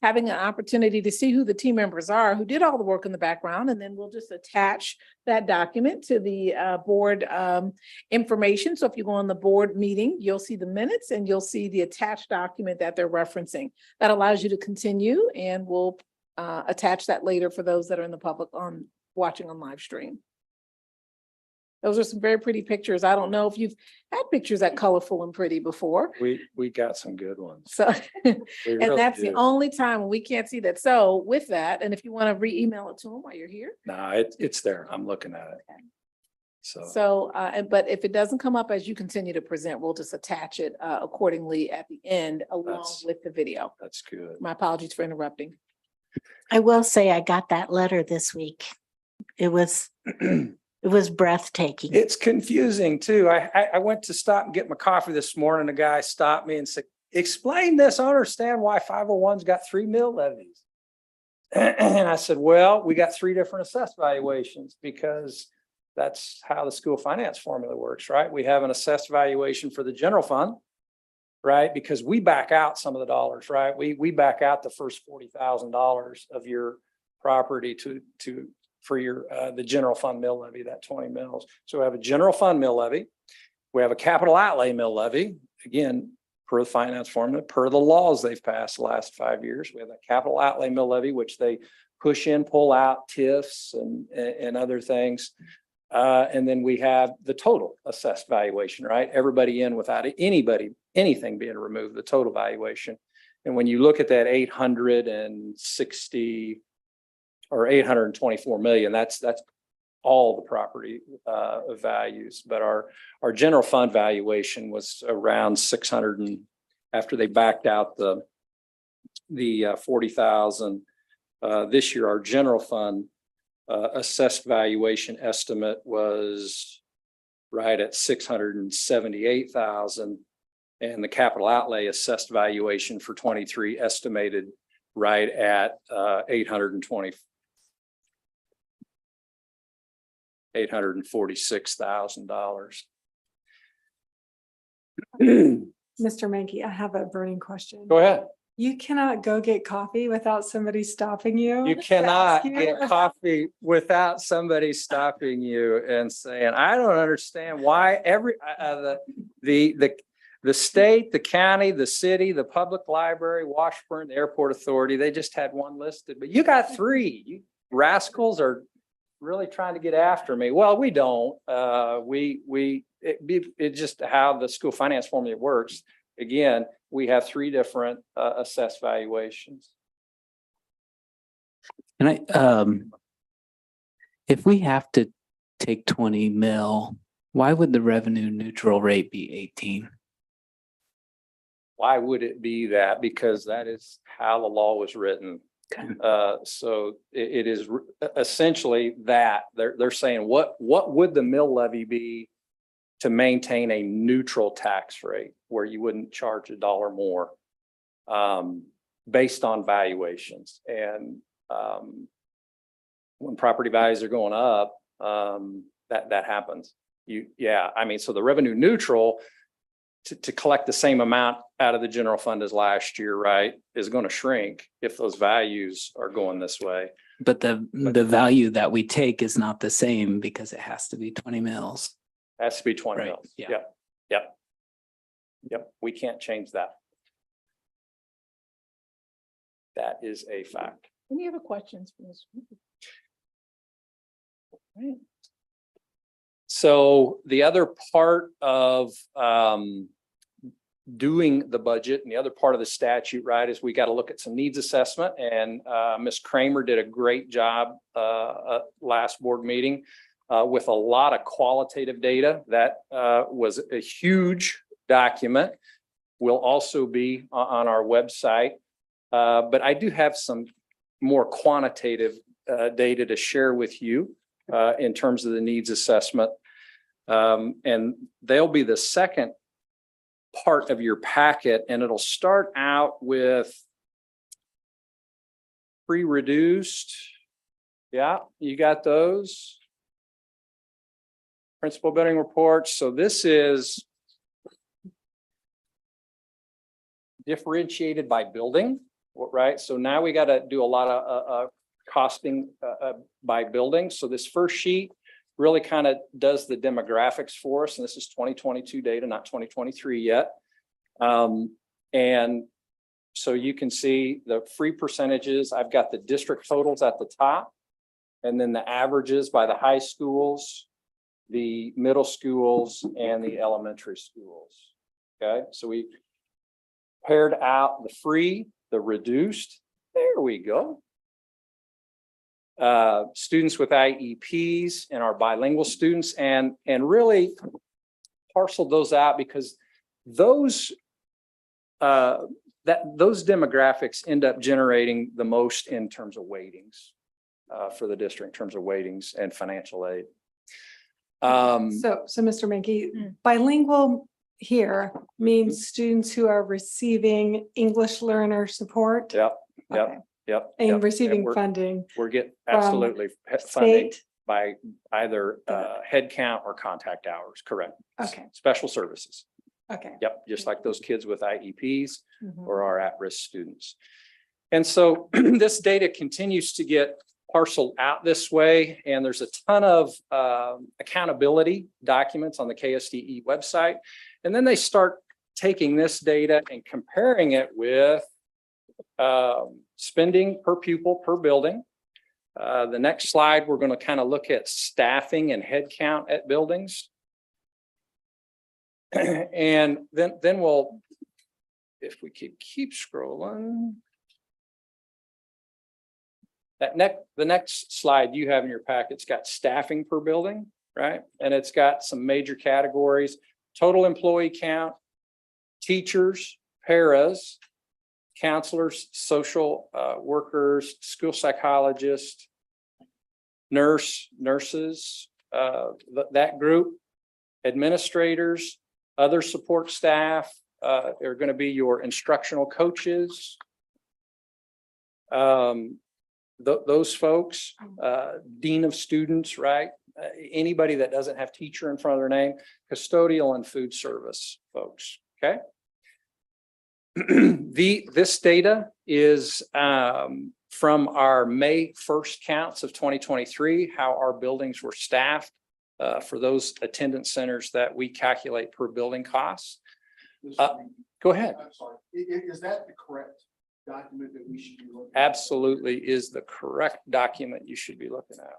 having an opportunity to see who the team members are who did all the work in the background, and then we'll just attach that document to the board information. So if you go on the board meeting, you'll see the minutes and you'll see the attached document that they're referencing. That allows you to continue, and we'll attach that later for those that are in the public watching on live stream. Those are some very pretty pictures. I don't know if you've had pictures that colorful and pretty before. We got some good ones. So, We and really that's the do. only time when we can't see that. So with that, and if you want to re-email it to them while you're here. No, it's there. I'm looking at it. So, but if it doesn't come up as you continue to present, we'll just attach it accordingly at the end along That's- with the video. That's good. My apologies for interrupting. I will say I got that letter this week. It was breathtaking. It's confusing too. I went to stop and get my coffee this morning. A guy stopped me and said, explain this. I don't understand why 501's got 3 mill levies. And I said, well, we got 3 different assessed valuations because that's how the school finance formula works, right? We have an assessed valuation for the general fund, right? Because we back out some of the dollars, right? We back out the first $40,000 of your property for your the general fund mill levy, that 20 mills. So we have a general fund mill levy. We have a capital outlay mill levy, again, per the finance formula, per the laws they've passed the last 5 years. We have a capital outlay mill levy, which they push in, pull out TIFs and other things. And then we have the total assessed valuation, right? Everybody in without anything being removed, the total valuation. And when you look at that 860 or 824 million, that's all the property values. But our general fund valuation was around 600, and after they backed out the 40,000 this year, our general fund assessed valuation estimate was right at 678,000, and the capital outlay assessed valuation for 23 estimated right at $846,000. Mr. Mankey, I have a burning question. Go ahead. You cannot go get coffee without somebody stopping you. You to cannot ask you get about- coffee without somebody stopping you and saying, I don't understand why the state, the county, the city, the public library, Washburn, the airport authority, they just had one listed, but you got 3. You rascals are really trying to get after me. Well, we don't. It's just how the school finance formula works. Again, we have 3 different assessed valuations. And if we have to take 20 mil, why would the revenue neutral rate be 18? Why would it be that? Because that is how the law was written. So it is essentially that they're saying, what would the mill levy be to maintain a neutral tax rate where you wouldn't charge $1 more based on valuations? And when property values are going up, that happens. I mean, so the revenue neutral to collect the same amount out of the general fund as last year, right, is going to shrink if those values are going this way. But the value that we take is not the same because it has to be 20 mils. Has to be 20 Right, mils. yeah. Yep. We can't change that. That is a fact. Any other questions for this? Right. So the other part of doing the budget and the other part of the statute, right, is we got to look at some needs assessment, and Ms. Kramer did a great job last board meeting with a lot of qualitative data. That was a huge document. Will also be on our website, but I do have some more quantitative data to share with you in terms of the needs assessment. And they'll be the second part of your packet, and it'll start out with pre-reduced. Yeah, you got those. Principal building reports. So this is differentiated by building, right? So now we got to do a lot of costing by building. So this first sheet really kind of does the demographics for us. And this is 2022 data, not 2023 yet. And so you can see the free percentages. I've got the district totals at the top, and then the averages by the high schools, the middle schools, and the elementary schools. Okay, so we paired out the free, the reduced. There we go. Students with IEPs and our bilingual students, and really parceled those out because those those demographics end up generating the most in terms of weightings for the district, in terms of weightings and financial aid. So Mr. Menke, bilingual here means students who are receiving English learner support. Yep. And receiving funding. We're getting from absolutely funding state. by either head count or contact hours, correct? Okay. Special services. Okay. Yep, just like those kids with IEPs Mhm. or our at-risk students. And so this data continues to get parceled out this way, and there's a ton of accountability documents on the KSDE website. And then they start taking this data and comparing it with spending per pupil per building. The next slide, we're going to kind of look at staffing and head count at buildings. And then we'll, if we could keep scrolling. The next slide you have in your packet's got staffing per building, right? And it's got some major categories: total employee count, teachers, paras, counselors, social workers, school psychologists, nurses, that group, administrators, other support staff, are going to be your instructional coaches. Those folks, dean of students, right? Anybody that doesn't have teacher in front of their name, custodial and food service folks, okay? This data is from our May 1st counts of 2023, how our buildings were staffed for those attendance centers that we calculate per building costs. Go ahead. I'm sorry. Is that the correct document that we should be looking at? Absolutely is the correct document you should be looking at.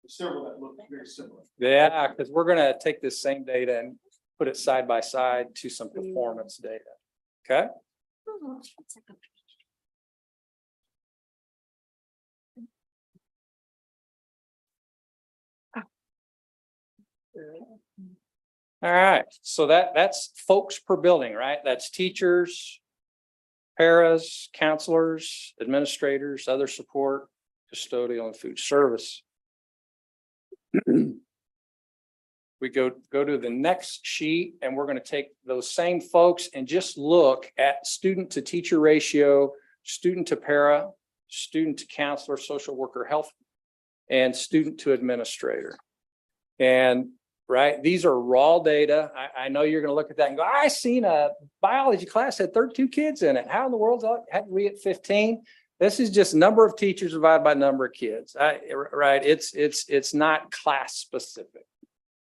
Several that look very similar. Yeah, because we're going to take this same data and put it side by side to some performance data. Okay. All right, so that's folks per building, right? That's teachers, paras, counselors, administrators, other support, custodial and food service. We go to the next sheet and we're going to take those same folks and just look at student to teacher ratio, student to para, student to counselor, social worker, health, and student to administrator. And right, these are raw data. I know you're going to look at that and go, I seen a biology class had 32 kids in it. How in the world had we at 15? This is just number of teachers divided by number of kids. Right, it's not class specific.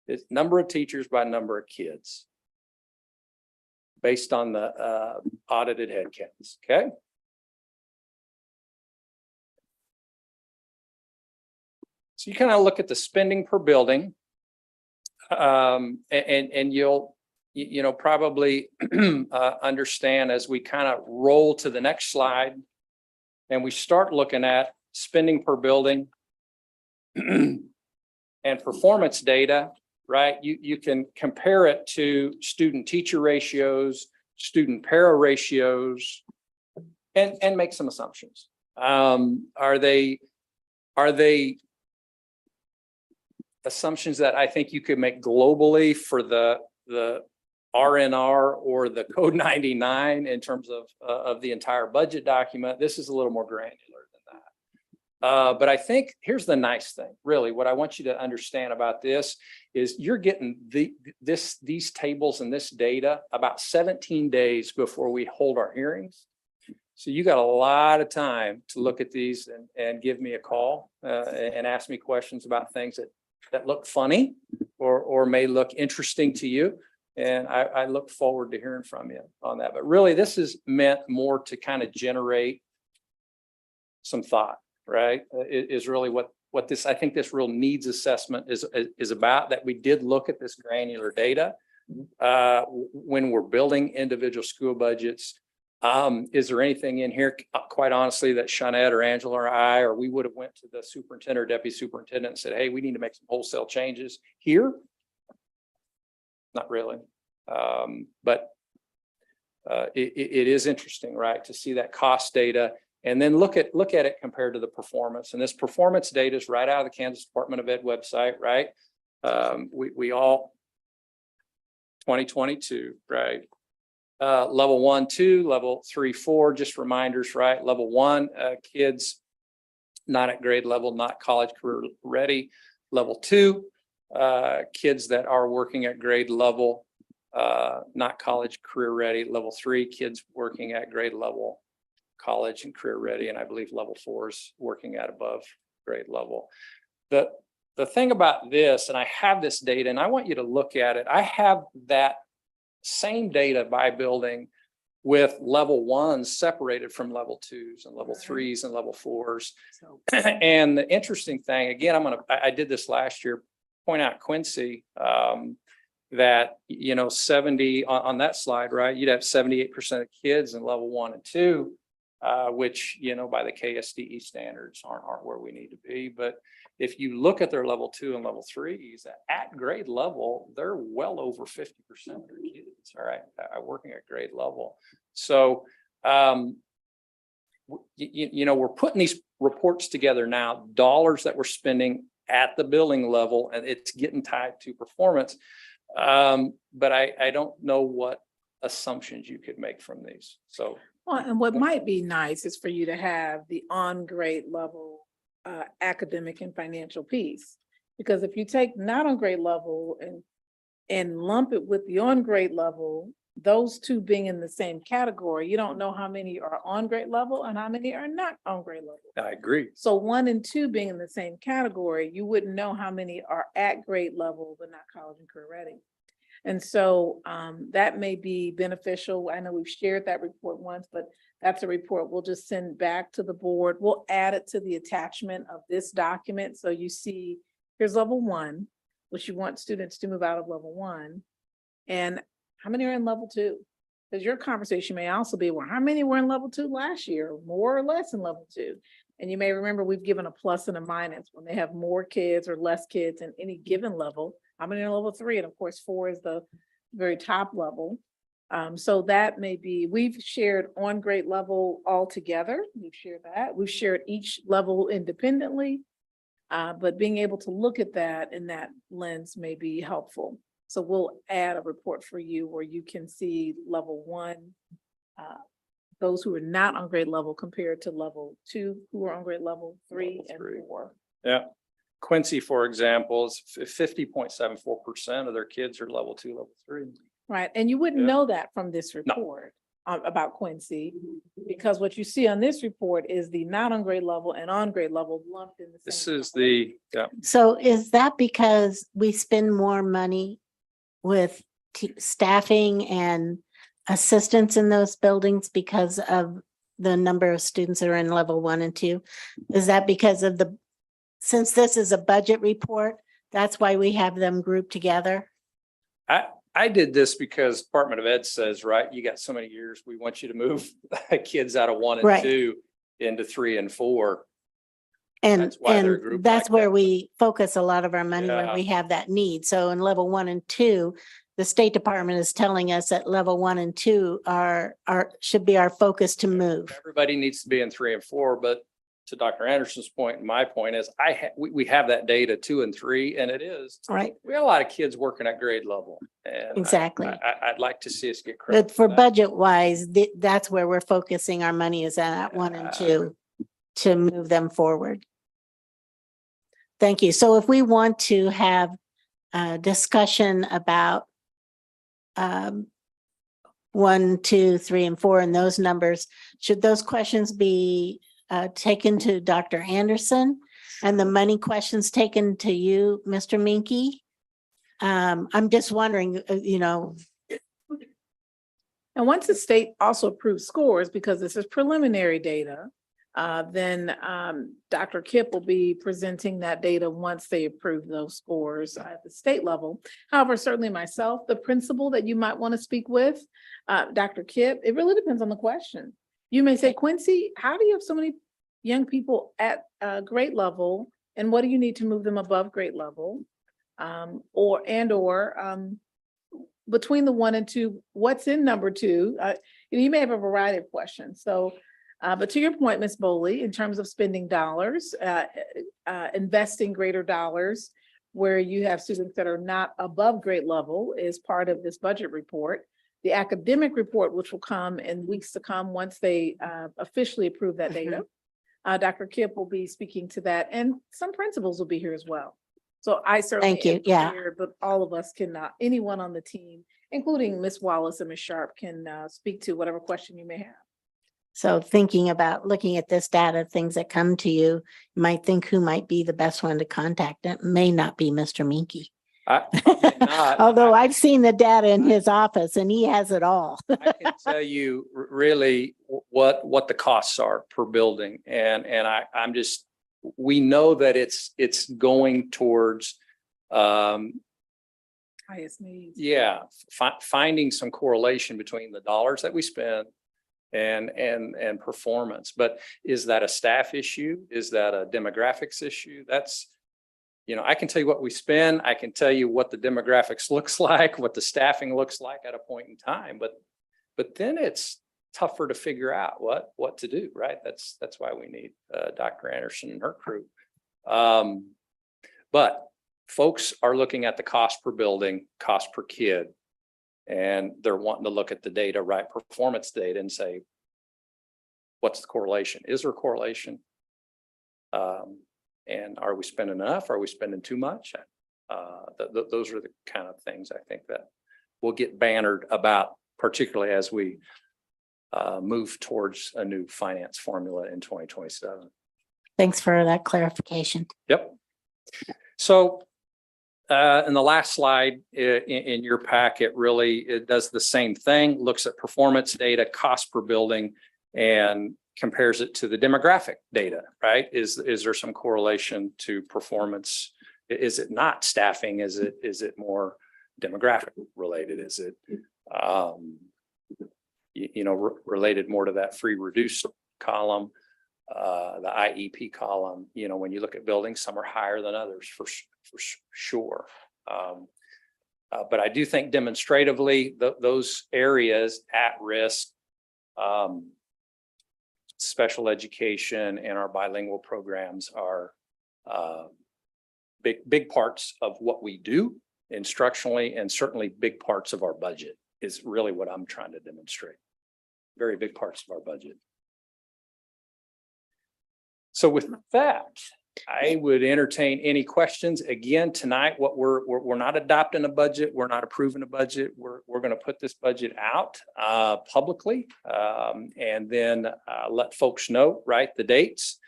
It's number of teachers by number of kids based on the audited head counts. Okay. So you kind of look at the spending per building, and you'll probably understand as we kind of roll to the next slide, and we start looking at spending per building and performance data. Right, you can compare it to student teacher ratios, student para ratios, and make some assumptions. Are they assumptions that I think you could make globally for the RNR or the Code 99 in terms of the entire budget document? This is a little more granular than that. But I think here's the nice thing, really, what I want you to understand about this is you're getting these tables and this data about 17 days before we hold our hearings. So you got a lot of time to look at these and give me a call and ask me questions about things that look funny or may look interesting to you. And I look forward to hearing from you on that. But really, this is meant more to kind of generate some thought, right? Is really what this, I think this real needs assessment is about, that we did look at this granular data when we're building individual school budgets. Is there anything in here, quite honestly, that Shawnette or Angela or I, or we would have went to the superintendent or deputy superintendent and said, hey, we need to make some wholesale changes here? Not really. But it is interesting, right, to see that cost data and then look at it compared to the performance. And this performance data is right out of the Kansas Department of Ed website, right? We all 2022, right? Level 1, 2, level 3, 4, just reminders, right? Level 1, kids not at grade level, not college career ready. Level 2, kids that are working at grade level, not college career ready. Level 3, kids working at grade level, college and career ready. And I believe level 4 is working at above grade level. The thing about this, and I have this data and I want you to look at it. I have that same data by building with level 1s separated from level 2s and level 3s and level 4s. And the interesting thing, again, I did this last year, point out Quincy, that, 70 on that slide, right? You'd have 78% of kids in level 1 and 2, which, by the KSDE standards aren't where we need to be. But if you look at their level 2 and level 3s at grade level, they're well over 50% of their kids, all right, working at grade level. So, we're putting these reports together now, dollars that we're spending at the building level, and it's getting tied to performance. But I don't know what assumptions you could make from these. So, well, and what might be nice is for you to have the on grade level academic and financial piece, because if you take not on grade level and lump it with the on grade level, those two being in the same category, you don't know how many are on grade level and how many are not on grade level. I agree. So 1 and 2 being in the same category, you wouldn't know how many are at grade level but not college and career ready. And so that may be beneficial. I know we've shared that report once, but that's a report we'll just send back to the board. We'll add it to the attachment of this document. So you see, here's level 1, which you want students to move out of level 1. And how many are in level 2? Because your conversation may also be, well, how many were in level 2 last year, more or less in level 2? And you may remember we've given a plus and a minus when they have more kids or less kids in any given level. coming in at level 3, and of course 4 is the very top level. So that may be, we've shared on grade level all together. We've shared that. We've shared each level independently. But being able to look at that in that lens may be helpful. So we'll add a report for you where you can see level 1, those who are not on grade level compared to level 2 who are on grade level 3 and 4. Yeah. Quincy, for example, is 50.74% of their kids are level 2, level 3. Right, and you wouldn't Yeah. know that from this report about Quincy, because what you see on this report is the not on grade level and on grade level lumped in the same. This is the, yeah. So is that because we spend more money with staffing and assistance in those buildings because of the number of students that are in level 1 and 2? Is that because of since this is a budget report, that's why we have them grouped together? I did this because Department of Ed says, right, you got so many years, we want you to move kids out of 1 and Right. 2 into 3 and 4. And, That's why they're and grouped that's like where that. we focus a lot of our money when Yeah. we have that need. So in level 1 and 2, the State Department is telling us that level 1 and 2 should be our focus to move. Everybody needs to be in 3 and 4, but to Dr. Anderson's point, and my point is, we have that data 2 and 3, and it is. Right, We have a lot of kids working at grade level. And exactly. I'd like to see us get credit. But for that. budget wise, that's where we're focusing our money is at 1 and 2 to move them forward. Thank you. So if we want to have a discussion about 1, 2, 3, and 4 and those numbers, should those questions be taken to Dr. Anderson and the money questions taken to you, Mr. Minky? I'm just wondering, And once the state also approves scores, because this is preliminary data, then Dr. Kipp will be presenting that data once they approve those scores at the state level. However, certainly myself, the principal that you might want to speak with, Dr. Kipp, it really depends on the question. You may say, Quincy, how do you have so many young people at grade level, and what do you need to move them above grade level? Or between the 1 and 2, what's in number 2? You may have a variety of questions. So, but to your point, Ms. Boley, in terms of spending dollars, investing greater dollars where you have students that are not above grade level is part of this budget report. The academic report, which will come in weeks to come once they officially approve that data. Dr. Kipp will be speaking to that, and some principals will be here as well. So I certainly. Thank you. am Yeah. prepared, But all of us can, anyone on the team, including Ms. Wallace and Ms. Sharp, can speak to whatever question you may have. so thinking about looking at this data, things that come to you, you might think who might be the best one to contact. It may not be Mr. Minky. Probably not. Although I've seen the data in his office and he has it all. I can tell you really what the costs are per building. And I'm just, we know that it's going towards, Highest needs. finding some correlation between the dollars that we spend and performance. But is that a staff issue? Is that a demographics issue? That's, I can tell you what we spend. I can tell you what the demographics looks like, what the staffing looks like at a point in time. But then it's tougher to figure out what to do, right? That's why we need Dr. Anderson and her crew. But folks are looking at the cost per building, cost per kid, and they're wanting to look at the data, right? Performance data, and say, what's the correlation? Is there a correlation? And are we spending enough? Are we spending too much? Those are the kind of things I think that will get bannered about, particularly as we move towards a new finance formula in 2027. Thanks for that clarification. Yep. So in the last slide in your packet, really, it does the same thing, looks at performance data, cost per building, and compares it to the demographic data, right? Is there some correlation to performance? Is it not staffing? Is it more demographic related? Is it, related more to that free reduced column, the IEP column? When you look at buildings, some are higher than others for sure. But I do think demonstratively, those areas at risk, special education and our bilingual programs are big parts of what we do instructionally, and certainly big parts of our budget is really what I'm trying to demonstrate. Very big parts of our budget. So with that, I would entertain any questions. Again, tonight, what we're not adopting a budget. We're not approving a budget. We're going to put this budget out publicly and then let folks know, right, the dates.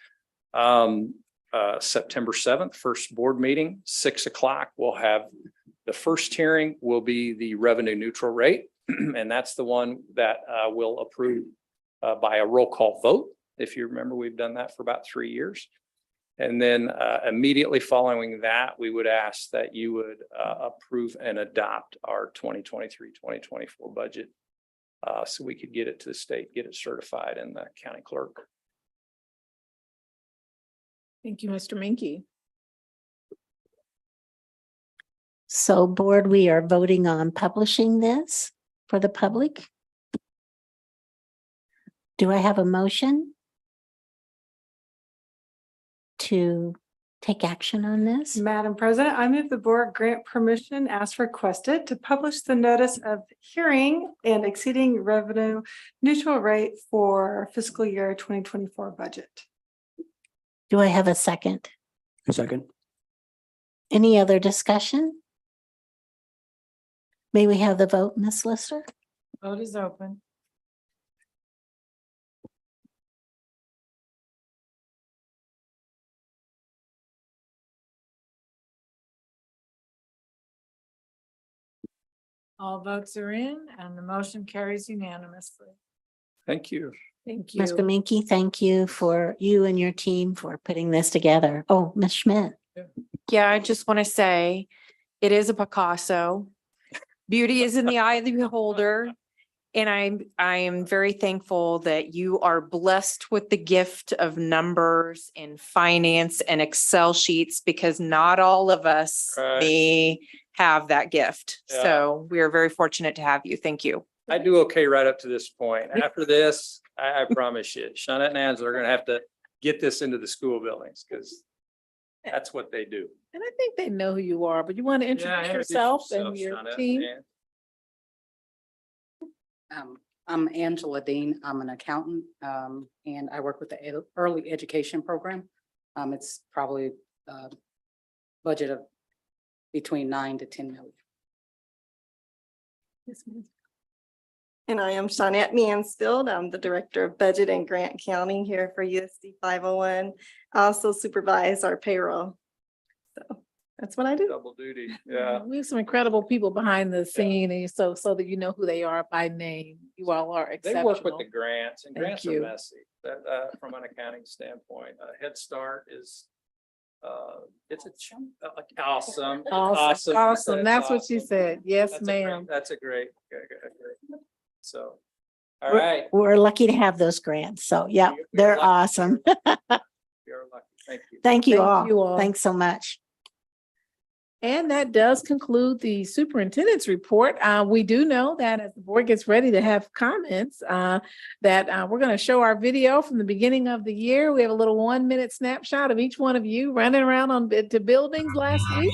September 7th, first board meeting, 6 o'clock. We'll have the first hearing will be the revenue neutral rate. And that's the one that we'll approve by a roll call vote. If you remember, we've done that for about 3 years. And then immediately following that, we would ask that you would approve and adopt our 2023-2024 budget so we could get it to the state, get it certified in the county clerk. Thank you, Mr. Minky. So board, we are voting on publishing this for the public. Do I have a motion to take action on this? Madam President, I move the board grant permission as requested to publish the notice of hearing and exceeding revenue neutral rate for fiscal year 2024 budget. Do I have a second? Second. Any other discussion? May we have the vote, Ms. Lister? Vote is open. All votes are in and the motion carries unanimously. Thank you. Thank you. Mr. Minky, thank you for you and your team for putting this together. Oh, Ms. Schmidt. Yeah, I just want to say it is a Picasso. Beauty is in the eye of the beholder. And I am very thankful that you are blessed with the gift of numbers and finance and Excel sheets, because not all of us Right. may have that gift. Yeah. So we are very fortunate to have you. Thank you. I do okay right up to this point. After this, I promise you, Shawnette and Angela are going to have to get this into the school buildings because that's what they do. And I think they know who you are, but you want to introduce yourself and your Shawnette, team? and- I'm Angela Dean. I'm an accountant, and I work with the early education program. It's probably a budget of between 9 to 10 million. And I am Shawnette Mansfield. I'm the Director of Budget and Grant Accounting here for USD 501. I also supervise our payroll. So that's what I do. Double duty, yeah. We have some incredible people behind the scene, and so that you know who they are by name. You all are They exceptional. work with the grants, and Thank grants are you. messy. That, from an accounting standpoint, Head Start is, it's a chunk, awesome. Awesome. That's what she awesome. said. Yes, That's a great- ma'am. That's a great. So, all We're- right. We're lucky to have those grants. So yeah, You're they're lucky. awesome. You're lucky. Thank you. Thank you Thank you all. all. Thanks so much. And that does conclude the superintendent's report. We do know that as the board gets ready to have comments, that we're going to show our video from the beginning of the year. We have a little 1-minute snapshot of each one of you running around to buildings last week.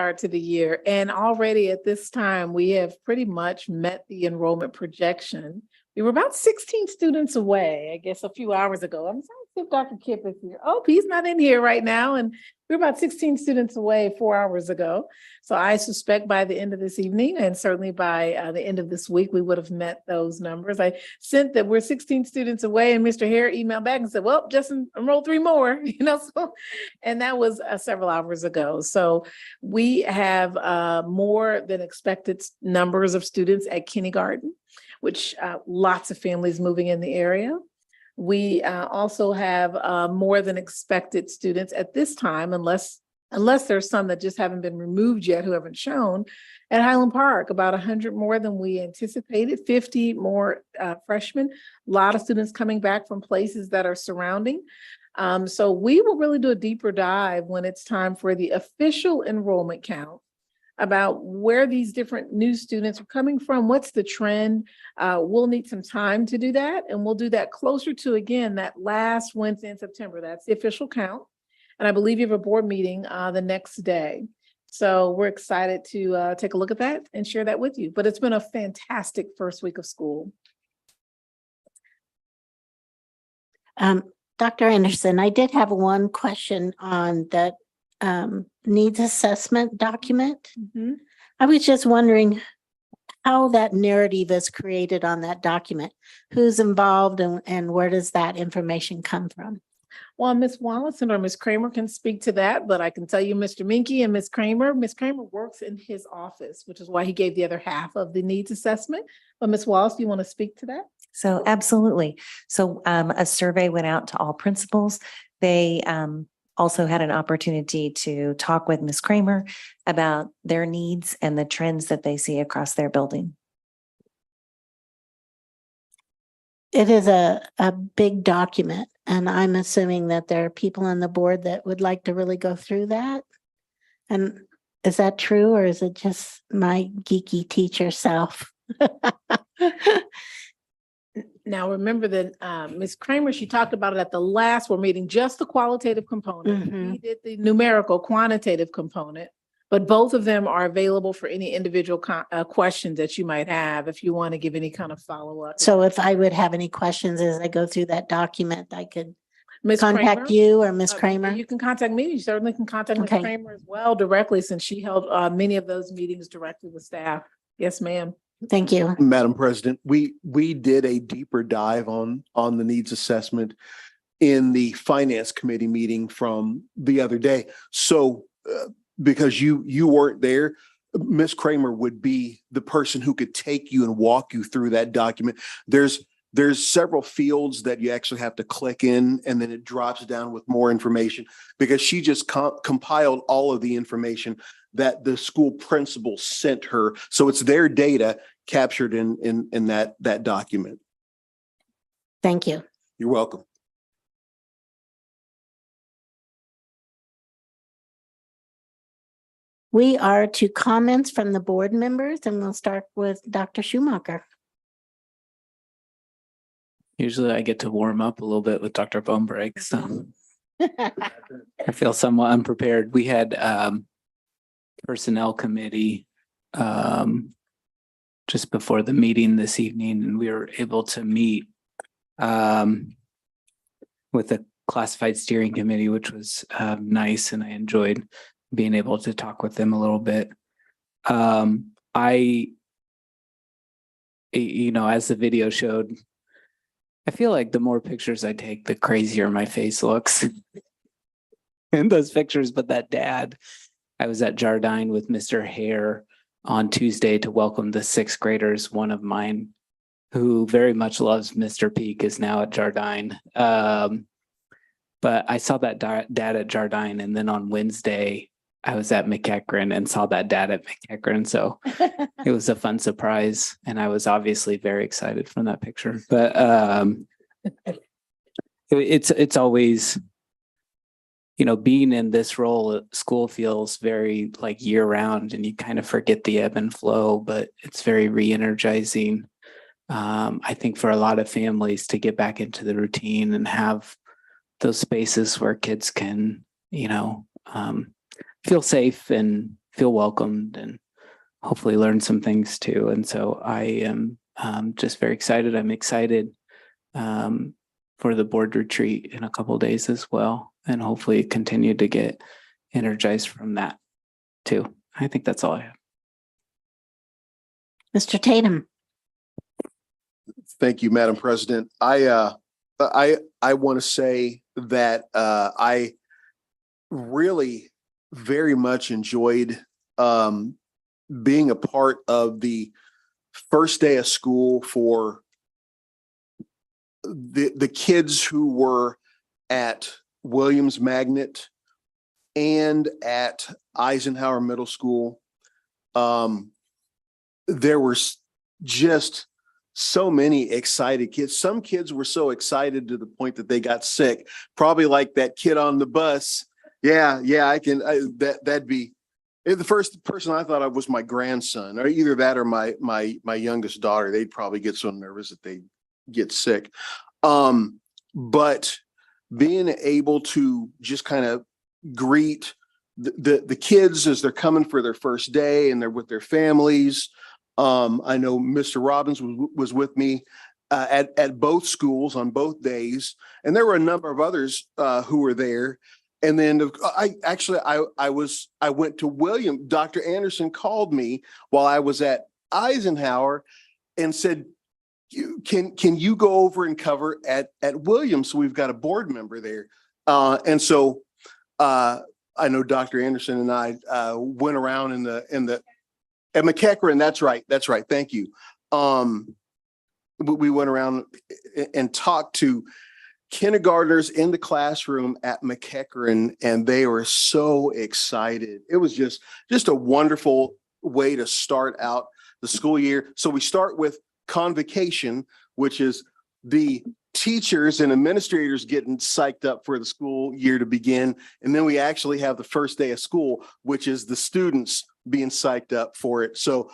start to the year. And already at this time, we have pretty much met the enrollment projection. We were about 16 students away, I guess, a few hours ago. I'm sorry to see if Dr. Kip is here. Oh, he's not in here right now. And we're about 16 students away 4 hours ago. So I suspect by the end of this evening and certainly by the end of this week, we would have met those numbers. I sent that we're 16 students away and Mr. Hare emailed back and said, well, just enroll 3 more, so, and that was several hours ago. So we have more than expected numbers of students at kindergarten, which lots of families moving in the area. We also have more than expected students at this time, unless there's some that just haven't been removed yet who haven't shown, at Highland Park, about 100 more than we anticipated, 50 more freshmen, a lot of students coming back from places that are surrounding. So we will really do a deeper dive when it's time for the official enrollment count about where these different new students are coming from, what's the trend. We'll need some time to do that, and we'll do that closer to, again, that last Wednesday in September. That's the official count. And I believe you have a board meeting the next day. So we're excited to take a look at that and share that with you. But it's been a fantastic first week of school. Dr. Anderson, I did have one question on that needs assessment document. I was just wondering how that narrative is created on that document, who's involved and where does that information come from? Well, Ms. Wallison or Ms. Kramer can speak to that, but I can tell you Mr. Minke and Ms. Kramer works in his office, which is why he gave the other half of the needs assessment. But Ms. Wallace, do you want to speak to that? So absolutely. So a survey went out to all principals. They also had an opportunity to talk with Ms. Kramer about their needs and the trends that they see across their building. It is a big document, and I'm assuming that there are people on the board that would like to really go through that. And is that true, or is it just my geeky teacher self? Now, remember that Ms. Kramer, she talked about it at the last board meeting, just the qualitative component. We did the numerical quantitative component, but both of them are available for any individual questions that you might have if you want to give any kind of follow-up. So if I would have any questions as I go through that document, I could Ms. contact Kramer? you or Ms. Kramer? You can contact me. You certainly can contact Ms. Okay. Kramer as well directly, since she held many of those meetings directly with staff. Yes, ma'am. Thank you. Madam President, we did a deeper dive on the needs assessment in the Finance Committee meeting from the other day. So because you weren't there, Ms. Kramer would be the person who could take you and walk you through that document. There's several fields that you actually have to click in, and then it drops down with more information, because she just compiled all of the information that the school principal sent her. So it's their data captured in that document. Thank you. You're welcome. We are to comments from the board members, and we'll start with Dr. Schumacher. Usually I get to warm up a little bit with Dr. Bonebrake, so I feel somewhat unprepared. We had personnel committee just before the meeting this evening, and we were able to meet with the classified steering committee, which was nice, and I enjoyed being able to talk with them a little bit. As the video showed, I feel like the more pictures I take, the crazier my face looks in those pictures. But that dad, I was at Jardine with Mr. Hare on Tuesday to welcome the 6th graders. One of mine who very much loves Mr. Peak is now at Jardine. But I saw that dad at Jardine, and then on Wednesday, I was at McEachran and saw that dad at McEachran. So it was a fun surprise. And I was obviously very excited from that picture. But it's always, being in this role, school feels very like year round, and you kind of forget the ebb and flow, but it's very re-energizing. I think for a lot of families to get back into the routine and have those spaces where kids can, feel safe and feel welcomed and hopefully learn some things too. And so I am just very excited. I'm excited for the board retreat in a couple of days as well, and hopefully continue to get energized from that too. I think that's all I have. Mr. Tatum. Thank you, Madam President. I want to say that I really very much enjoyed being a part of the first day of school for the kids who were at Williams Magnet and at Eisenhower Middle School. There were just so many excited kids. Some kids were so excited to the point that they got sick, probably like that kid on the bus. Yeah, that'd be the first person I thought of was my grandson, or either that or my youngest daughter. They'd probably get so nervous that they get sick. But being able to just kind of greet the kids as they're coming for their first day and they're with their families. I know Mr. Robbins was with me at both schools on both days, and there were a number of others who were there. And then I went to William. Dr. Anderson called me while I was at Eisenhower and said, can you go over and cover at Williams? So we've got a board member there. And so I know Dr. Anderson and I went around at McEachern. That's right. Thank you. We went around and talked to kindergartners in the classroom at McEachern, and they were so excited. It was just a wonderful way to start out the school year. So we start with convocation, which is the teachers and administrators getting psyched up for the school year to begin. And then we actually have the first day of school, which is the students being psyched up for it. So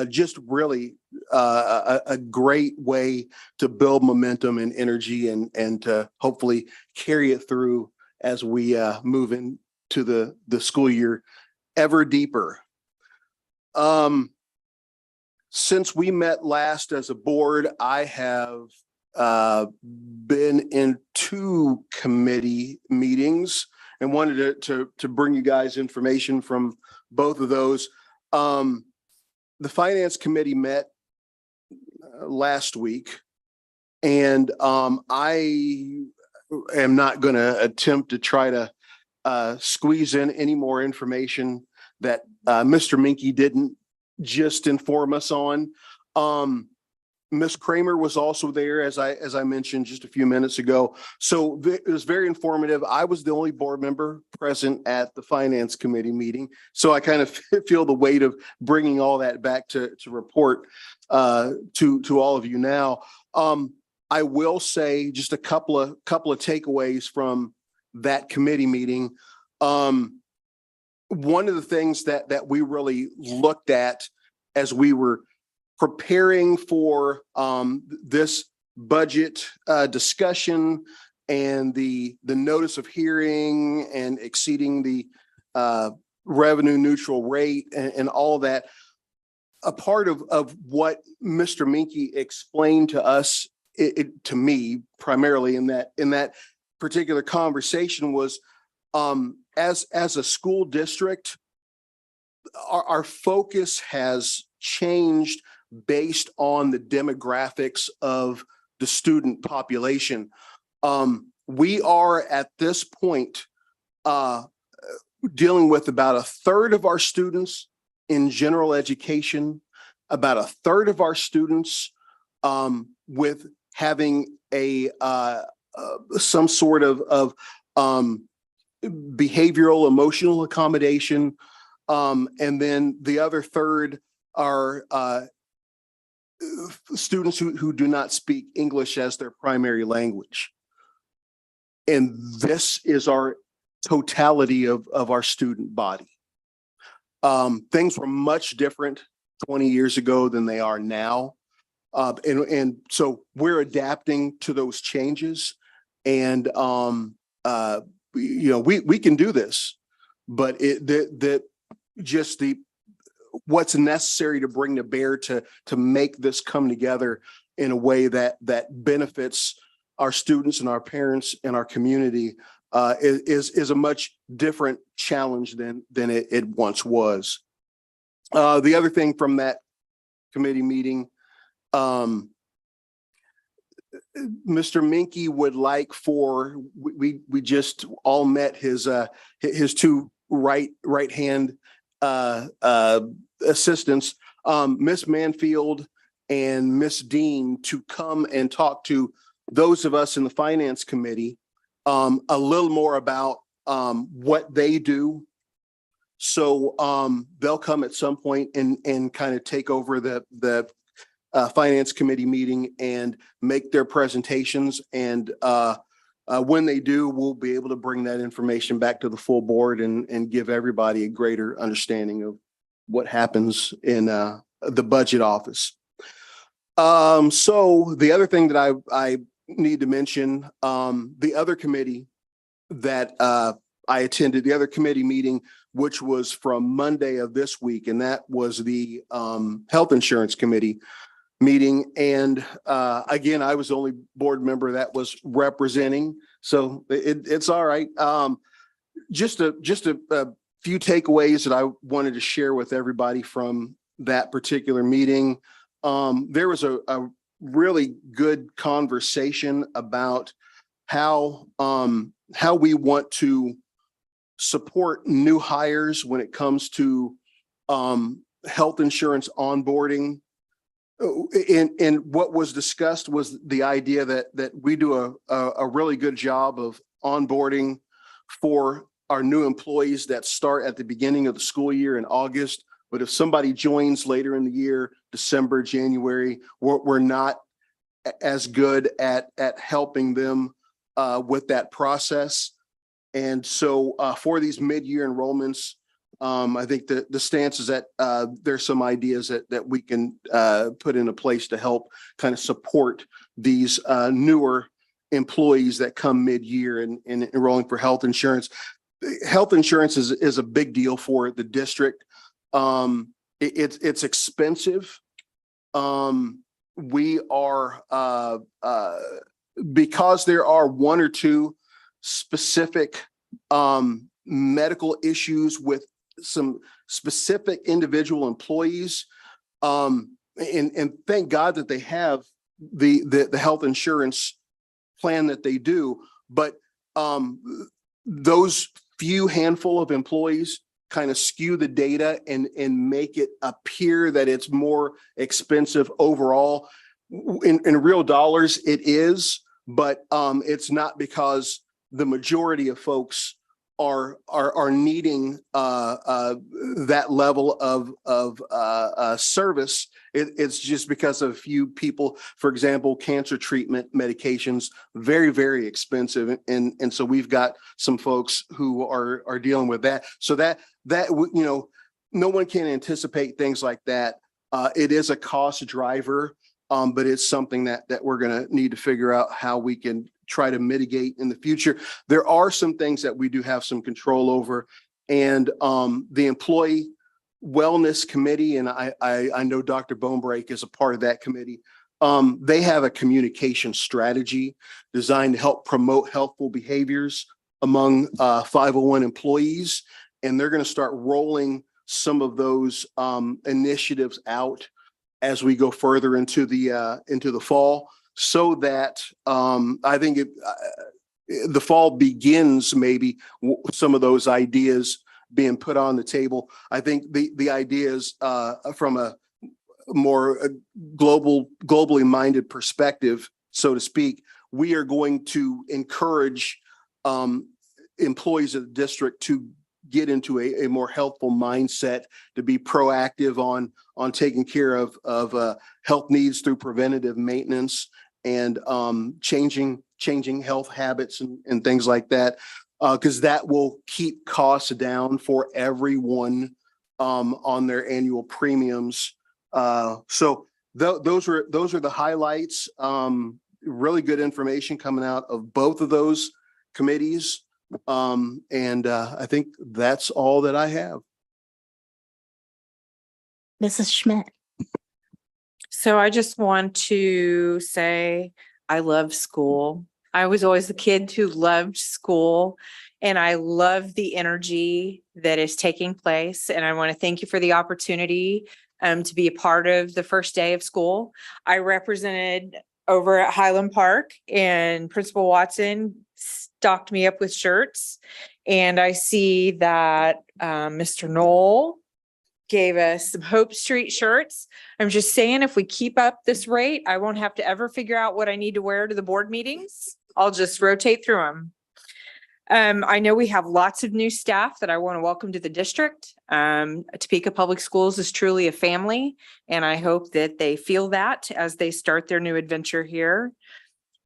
just really a great way to build momentum and energy and to hopefully carry it through as we move into the school year ever deeper. Since we met last as a board, I have been in 2 committee meetings and wanted to bring you guys information from both of those. The Finance Committee met last week, and I am not going to attempt to try to squeeze in any more information that Mr. Minky didn't just inform us on. Ms. Kramer was also there, as I mentioned just a few minutes ago. So it was very informative. I was the only board member present at the Finance Committee meeting. So I kind of feel the weight of bringing all that back to report to all of you now. I will say just a couple of takeaways from that committee meeting. One of the things that we really looked at as we were preparing for this budget discussion and the notice of hearing and exceeding the revenue neutral rate and all that, a part of what Mr. Minky explained to us, to me primarily in that particular conversation was, as a school district, our focus has changed based on the demographics of the student population. We are at this point dealing with about 1/3 of our students in general education, about 1/3 of our students with having some sort of behavioral emotional accommodation, and then the other 1/3 are students who do not speak English as their primary language. And this is our totality of our student body. Things were much different 20 years ago than they are now. And so we're adapting to those changes, and we can do this, but just what's necessary to bring to bear to make this come together in a way that benefits our students and our parents and our community is a much different challenge than it once was. The other thing from that committee meeting, Mr. Minky would like we just all met his two right hand assistants, Miss Manfield and Miss Dean, to come and talk to those of us in the finance committee a little more about what they do. So they'll come at some point and kind of take over the finance committee meeting and make their presentations. And when they do, we'll be able to bring that information back to the full board and give everybody a greater understanding of what happens in the budget office. So the other thing that I need to mention, the other committee that I attended, the other committee meeting, which was from Monday of this week, and that was the health insurance committee meeting. And again, I was the only board member that was representing, so it's all right. Just a few takeaways that I wanted to share with everybody from that particular meeting. There was a really good conversation about how we want to support new hires when it comes to health insurance onboarding. And what was discussed was the idea that we do a really good job of onboarding for our new employees that start at the beginning of the school year in August. But if somebody joins later in the year, December, January, we're not as good at helping them with that process. And so for these mid-year enrollments, I think the stance is that there's some ideas that we can put into place to help kind of support these newer employees that come mid-year and enrolling for health insurance. Health insurance is a big deal for the district. It's expensive. We are because there are one or two specific medical issues with some specific individual employees. And thank God that they have the health insurance plan that they do. But those few handful of employees kind of skew the data and make it appear that it's more expensive overall. In real dollars, it is, but it's not, because the majority of folks are needing that level of service. It's just because of a few people. For example, cancer treatment medications, very, very expensive, and so we've got some folks who are dealing with that. So that no one can anticipate things like that. It is a cost driver, but it's something that we're going to need to figure out how we can try to mitigate in the future. There are some things that we do have some control over, and the employee wellness committee, and I know Dr. Bonebrake is a part of that committee. They have a communication strategy designed to help promote healthful behaviors among 501 employees, and they're going to start rolling some of those initiatives out as we go further into the fall, so that I think the fall begins maybe some of those ideas being put on the table. I think the ideas from a more globally minded perspective, so to speak, we are going to encourage employees of the district to get into a more healthful mindset, to be proactive on taking care of health needs through preventative maintenance and changing health habits and things like that, because that will keep costs down for everyone on their annual premiums. So those are the highlights. Really good information coming out of both of those committees. And I think that's all that I have. Mrs. Schmidt. So I just want to say I love school. I was always the kid who loved school, and I love the energy that is taking place. And I want to thank you for the opportunity to be a part of the first day of school. I represented over at Highland Park, and Principal Watson stocked me up with shirts. And I see that Mr. Knoll gave us some Hope Street shirts. I'm just saying, if we keep up this rate, I won't have to ever figure out what I need to wear to the board meetings. I'll just rotate through them. I know we have lots of new staff that I want to welcome to the district. Topeka Public Schools is truly a family, and I hope that they feel that as they start their new adventure here.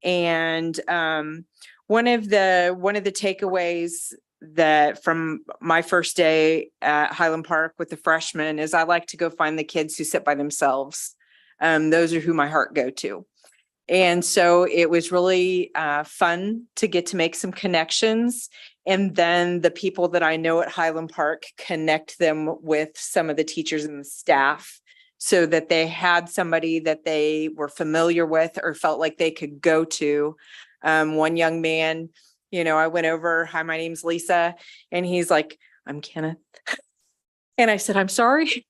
And one of the takeaways that from my first day at Highland Park with the freshmen is I like to go find the kids who sit by themselves. Those are who my heart go to. And so it was really fun to get to make some connections. And then the people that I know at Highland Park, connect them with some of the teachers and the staff so that they had somebody that they were familiar with or felt like they could go to. One young man, I went over, hi, my name's Lisa. And he's like, I'm Kenneth. And I said, I'm sorry.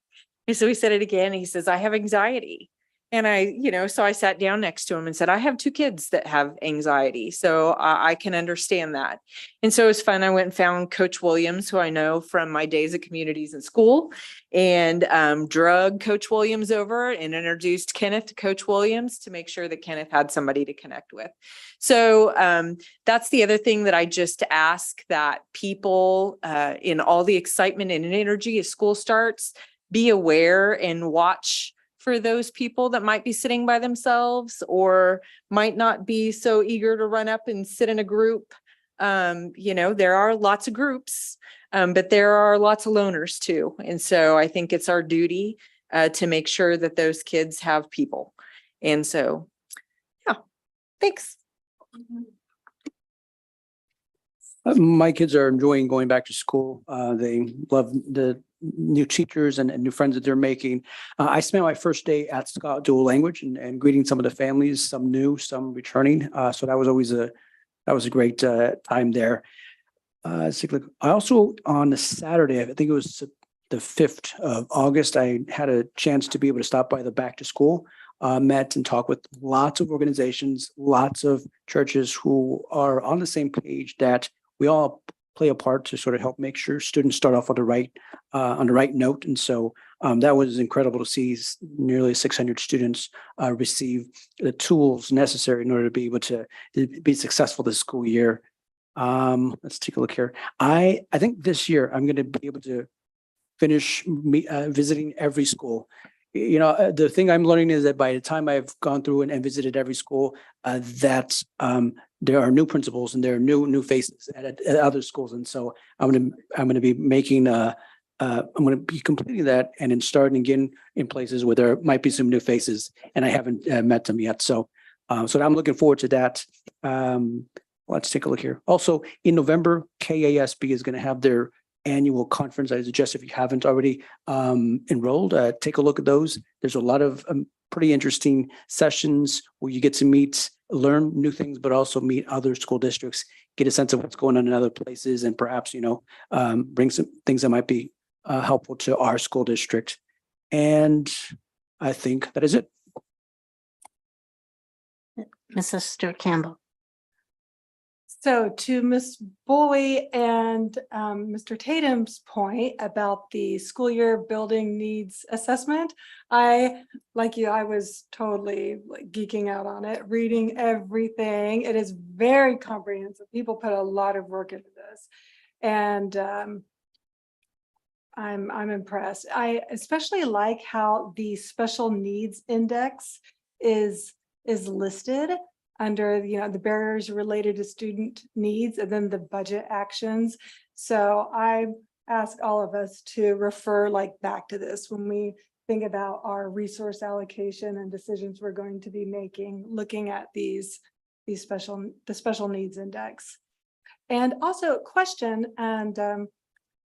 And so he said it again. He says, I have anxiety. And so I sat down next to him and said, I have 2 kids that have anxiety. So I can understand that. And so it was fun. I went and found Coach Williams, who I know from my days at Communities in School, and drug Coach Williams over and introduced Kenneth to Coach Williams to make sure that Kenneth had somebody to connect with. So that's the other thing that I just ask, that people in all the excitement and energy as school starts, be aware and watch for those people that might be sitting by themselves or might not be so eager to run up and sit in a group. There are lots of groups, but there are lots of loners too. And so I think it's our duty to make sure that those kids have people. And so, yeah, thanks. My kids are enjoying going back to school. They love the new teachers and new friends that they're making. I spent my first day at Scott Dual Language and greeting some of the families, some new, some returning. So that was always a great time there. I also, on a Saturday, I think it was the 5th of August, I had a chance to be able to stop by the back to school, met and talked with lots of organizations, lots of churches who are on the same page that we all play a part to sort of help make sure students start off on the right note. And so that was incredible to see nearly 600 students receive the tools necessary in order to be able to be successful this school year. Let's take a look here. I think this year I'm going to be able to finish visiting every school. The thing I'm learning is that by the time I've gone through and visited every school, that there are new principals and there are new faces at other schools. And so I'm going to be making I'm going to be completing that and then starting again in places where there might be some new faces and I haven't met them yet. So I'm looking forward to that. Let's take a look here. Also in November, KASB is going to have their annual conference. I suggest if you haven't already enrolled, take a look at those. There's a lot of pretty interesting sessions where you get to learn new things, but also meet other school districts, get a sense of what's going on in other places, and perhaps, bring some things that might be helpful to our school district. And I think that is it. Mrs. Stewart Campbell. So to Ms. Bowie and Mr. Tatum's point about the school year building needs assessment, like you, I was totally geeking out on it, reading everything. It is very comprehensive. People put a lot of work into this. And I'm impressed. I especially like how the special needs index is listed under, the barriers related to student needs and then the budget actions. So I ask all of us to refer back to this when we think about our resource allocation and decisions we're going to be making, looking at the special needs index. And also a question, and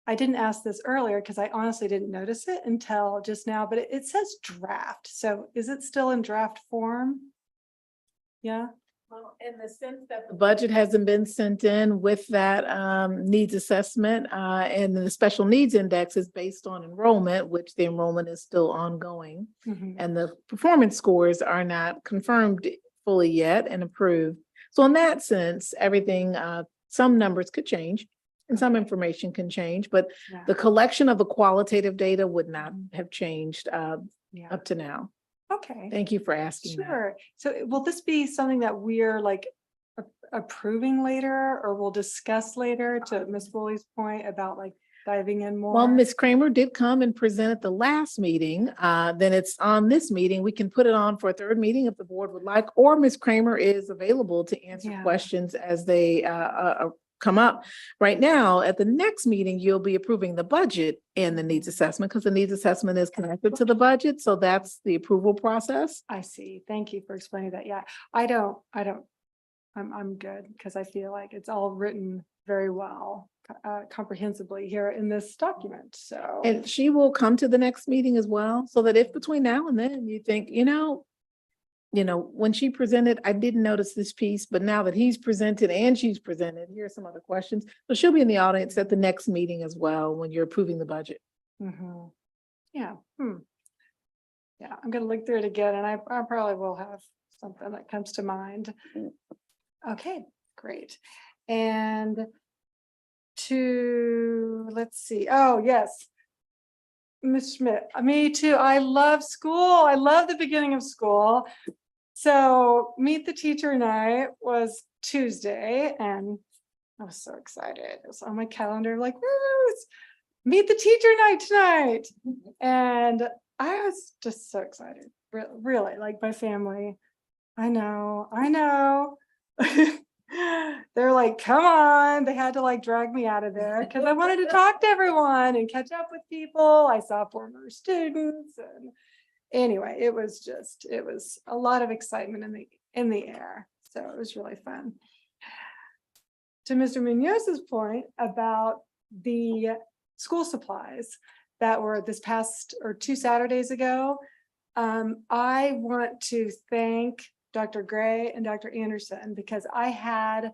I didn't ask this earlier because I honestly didn't notice it until just now, but it says draft. So is it still in draft form? Yeah. Well, in the sense that the budget hasn't been sent in with that needs assessment, and the special needs index is based on enrollment, which the enrollment is still ongoing. Mhm. And the performance scores are not confirmed fully yet and approved. So in that sense, everything, some numbers could change and some information can change, but Yeah. the collection of the qualitative data would not have changed Yeah. up to now. Okay. Thank you for asking that. Sure. So will this be something that we're like approving later, or we'll discuss later, to Ms. Woolley's point about like diving in more? Well, Ms. Kramer did come and present at the last meeting. Then it's on this meeting. We can put it on for a third meeting if the board would like, or Ms. Kramer is available to answer Yeah. questions as they come up. Right now, at the next meeting, you'll be approving the budget and the needs assessment, because the needs assessment is connected to the budget. So that's the approval process. I see. Thank you for explaining that. Yeah, I'm good because I feel like it's all written very well, comprehensively here in this document. So. And she will come to the next meeting as well, so that if between now and then you think, when she presented, I didn't notice this piece, but now that he's presented and she's presented, here are some other questions. So she'll be in the audience at the next meeting as well, when you're approving the budget. Mhm. Yeah. Yeah, I'm gonna look through it again, and I probably will have something that comes to mind. Okay, great. And let's see. Oh, yes. Ms. Schmidt, me too. I love school. I love the beginning of school. So Meet the Teacher night was Tuesday, and I was so excited. It was on my calendar, like, woo, it's Meet the Teacher night tonight. And I was just so excited, really, like my family. I know. They're like, come on. They had to like drag me out of there because I wanted to talk to everyone and catch up with people. I saw former students, and anyway, it was a lot of excitement in the air. So it was really fun. To Mr. Munoz's point about the school supplies that were this past or 2 Saturdays ago, I want to thank Dr. Gray and Dr. Anderson, because I had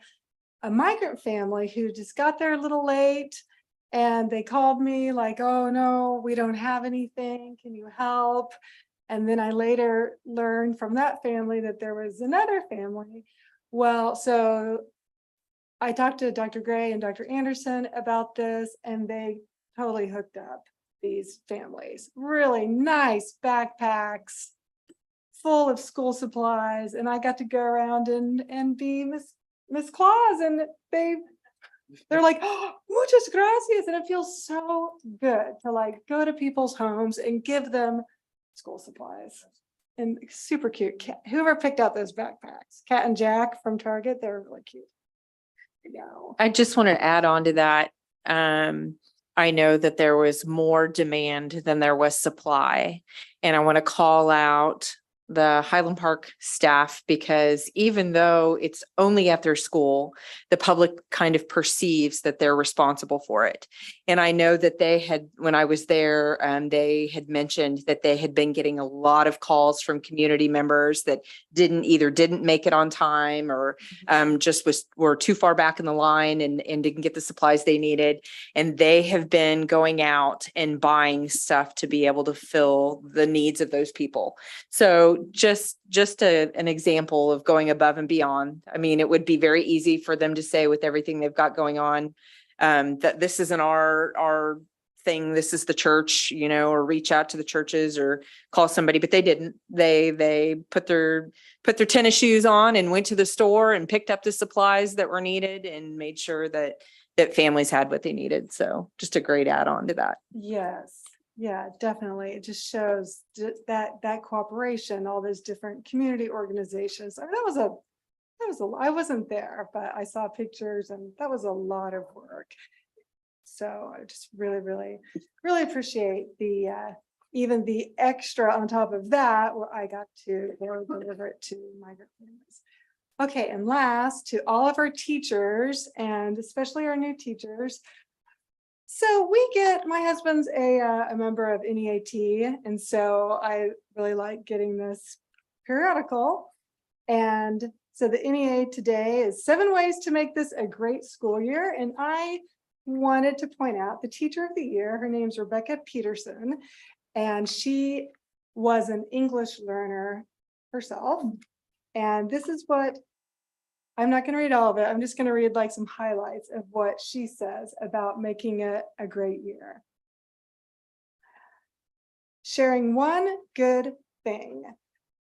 a migrant family who just got there a little late, and they called me like, oh no, we don't have anything. Can you help? And then I later learned from that family that there was another family. Well, so I talked to Dr. Gray and Dr. Anderson about this, and they totally hooked up these families. Really nice backpacks full of school supplies, and I got to go around and be Miss Claus, and they're like, oh, muchas gracias, and it feels so good to like go to people's homes and give them school supplies. And super cute. Whoever picked out those backpacks, Cat and Jack from Target, they're really cute. I just want to add on to that. I know that there was more demand than there was supply. And I want to call out the Highland Park staff, because even though it's only at their school, the public kind of perceives that they're responsible for it. And I know that when I was there, they had mentioned that they had been getting a lot of calls from community members that didn't make it on time, or were too far back in the line and didn't get the supplies they needed. And they have been going out and buying stuff to be able to fill the needs of those people. So just an example of going above and beyond. I mean, it would be very easy for them to say, with everything they've got going on, that this isn't our thing, this is the church, or reach out to the churches or call somebody, but they didn't. They put their tennis shoes on and went to the store and picked up the supplies that were needed and made sure that families had what they needed. So just a great add-on to that. Yes. Yeah, definitely. It just shows that cooperation, all those different community organizations. I mean, I wasn't there, but I saw pictures, and that was a lot of work. So I just really, really, really appreciate even the extra on top of that, where I got to deliver it to migrant families. Okay, and last, to all of our teachers, and especially our new teachers, So my husband's a member of NEAT, and so I really like getting this periodical. And so the NEA today is 7 ways to make this a great school year. And I wanted to point out the teacher of the year, her name's Rebecca Peterson, and she was an English learner herself. And this is what, I'm not going to read all of it. I'm just going to read like some highlights of what she says about making it a great year. Sharing one good thing.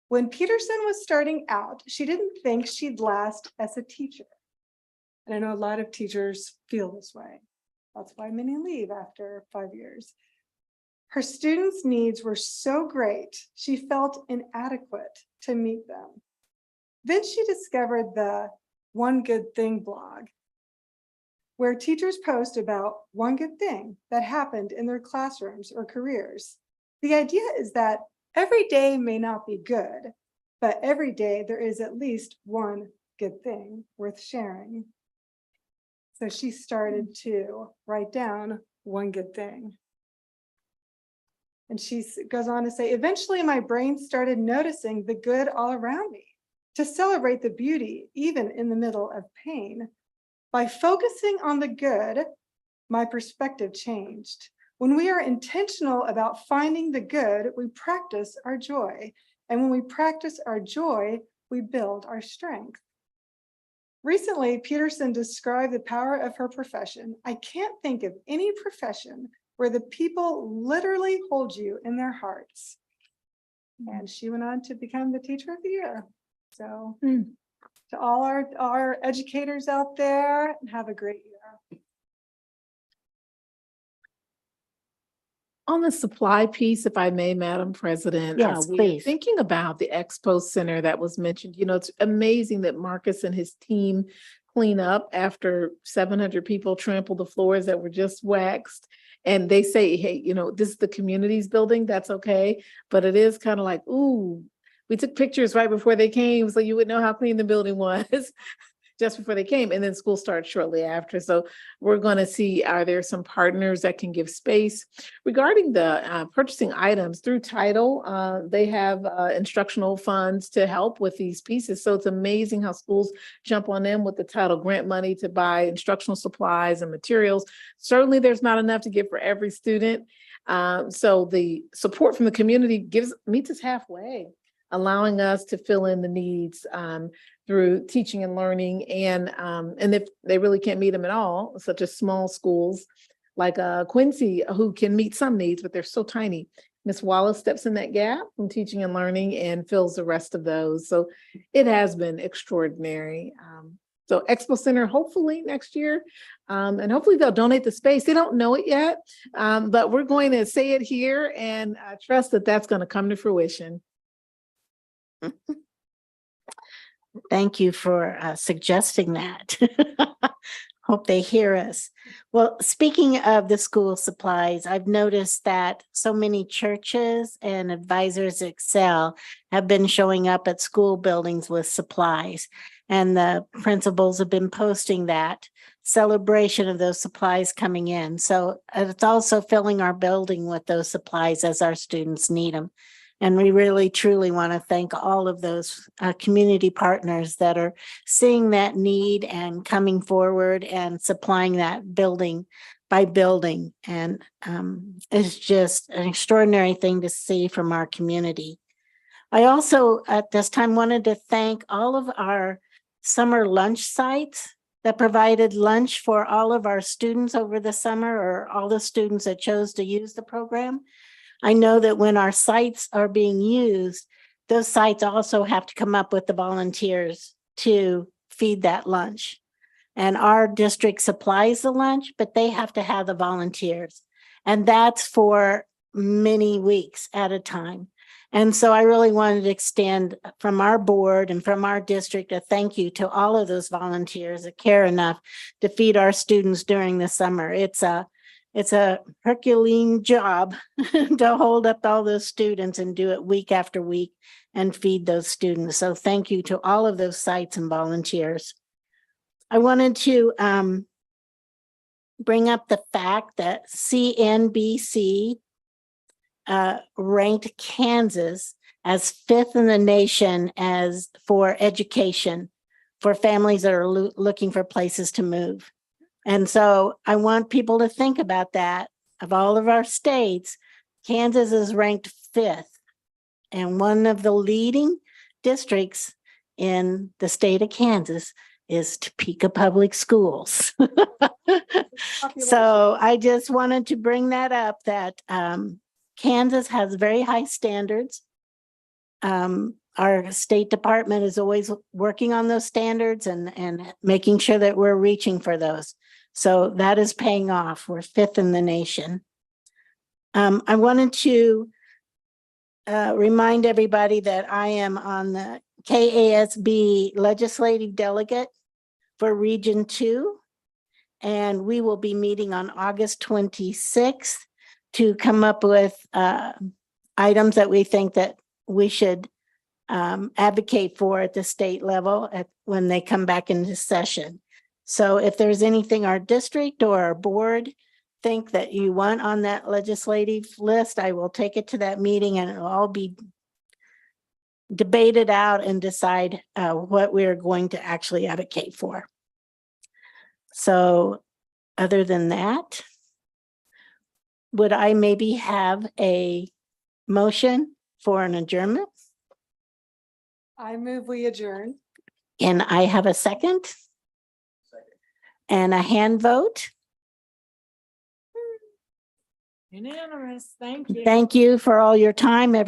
When Peterson was starting out, she didn't think she'd last as a teacher. And I know a lot of teachers feel this way. That's why many leave after 5 years. Her students' needs were so great, she felt inadequate to meet them. Then she discovered the One Good Thing blog, where teachers post about one good thing that happened in their classrooms or careers. The idea is that every day may not be good, but every day there is at least one good thing worth sharing. So she started to write down one good thing. And she goes on to say, eventually my brain started noticing the good all around me, to celebrate the beauty, even in the middle of pain. By focusing on the good, my perspective changed. When we are intentional about finding the good, we practice our joy. And when we practice our joy, we build our strength. Recently, Peterson described the power of her profession. I can't think of any profession where the people literally hold you in their hearts. And she went on to become the teacher of the year. So to all our educators out there, have a great year. On the supply piece, if I may, Madam President. Yes, we are please. Thinking about the Expo Center that was mentioned, it's amazing that Marcus and his team clean up after 700 people trampled the floors that were just waxed. And they say, hey, this is the community's building, that's okay. But it is kind of like, ooh, we took pictures right before they came, so you would know how clean the building was just before they came. And then school starts shortly after. So we're going to see, are there some partners that can give space? Regarding the purchasing items through Title, they have instructional funds to help with these pieces. So it's amazing how schools jump on them with the Title grant money to buy instructional supplies and materials. Certainly there's not enough to give for every student. So the support from the community meets us halfway, allowing us to fill in the needs through teaching and learning. And if they really can't meet them at all, such as small schools like Quincy, who can meet some needs, but they're so tiny. Ms. Wallace steps in that gap from teaching and learning and fills the rest of those. So it has been extraordinary. So Expo Center, hopefully next year, and hopefully they'll donate the space. They don't know it yet, but we're going to say it here and trust that that's going to come to fruition. Thank you for suggesting that. Hope they hear us. Well, speaking of the school supplies, I've noticed that so many churches and Advisors Excel have been showing up at school buildings with supplies. And the principals have been posting that celebration of those supplies coming in. So it's also filling our building with those supplies as our students need them. And we really, truly want to thank all of those community partners that are seeing that need and coming forward and supplying that building by building. And it's just an extraordinary thing to see from our community. I also, at this time, wanted to thank all of our summer lunch sites that provided lunch for all of our students over the summer, or all the students that chose to use the program. I know that when our sites are being used, those sites also have to come up with the volunteers to feed that lunch. And our district supplies the lunch, but they have to have the volunteers. And that's for many weeks at a time. And so I really wanted to extend from our board and from our district a thank you to all of those volunteers that care enough to feed our students during the summer. It's a Herculean job to hold up all those students and do it week after week and feed those students. So thank you to all of those sites and volunteers. I wanted to bring up the fact that CNBC ranked Kansas as fifth in the nation as for education for families that are looking for places to move. And so I want people to think about that. Of all of our states, Kansas is ranked fifth and one of the leading districts in the state of Kansas is Topeka Public Schools. So I just wanted to bring that up that Kansas has very high standards. Our State Department is always working on those standards and making sure that we're reaching for those. So that is paying off. We're fifth in the nation. I wanted to remind everybody that I am on the KASB legislative delegate for Region 2. And we will be meeting on August 26th to come up with items that we think that we should advocate for at the state level when they come back into session. So if there's anything our district or our board think that you want on that legislative list, I will take it to that meeting and it'll all be debated out and decide what we're going to actually advocate for. So other than that, would I maybe have a motion for an adjournment? I move we adjourn. And I have a second? And a hand vote? Unanimous. Thank you. Thank you for all your time, everyone.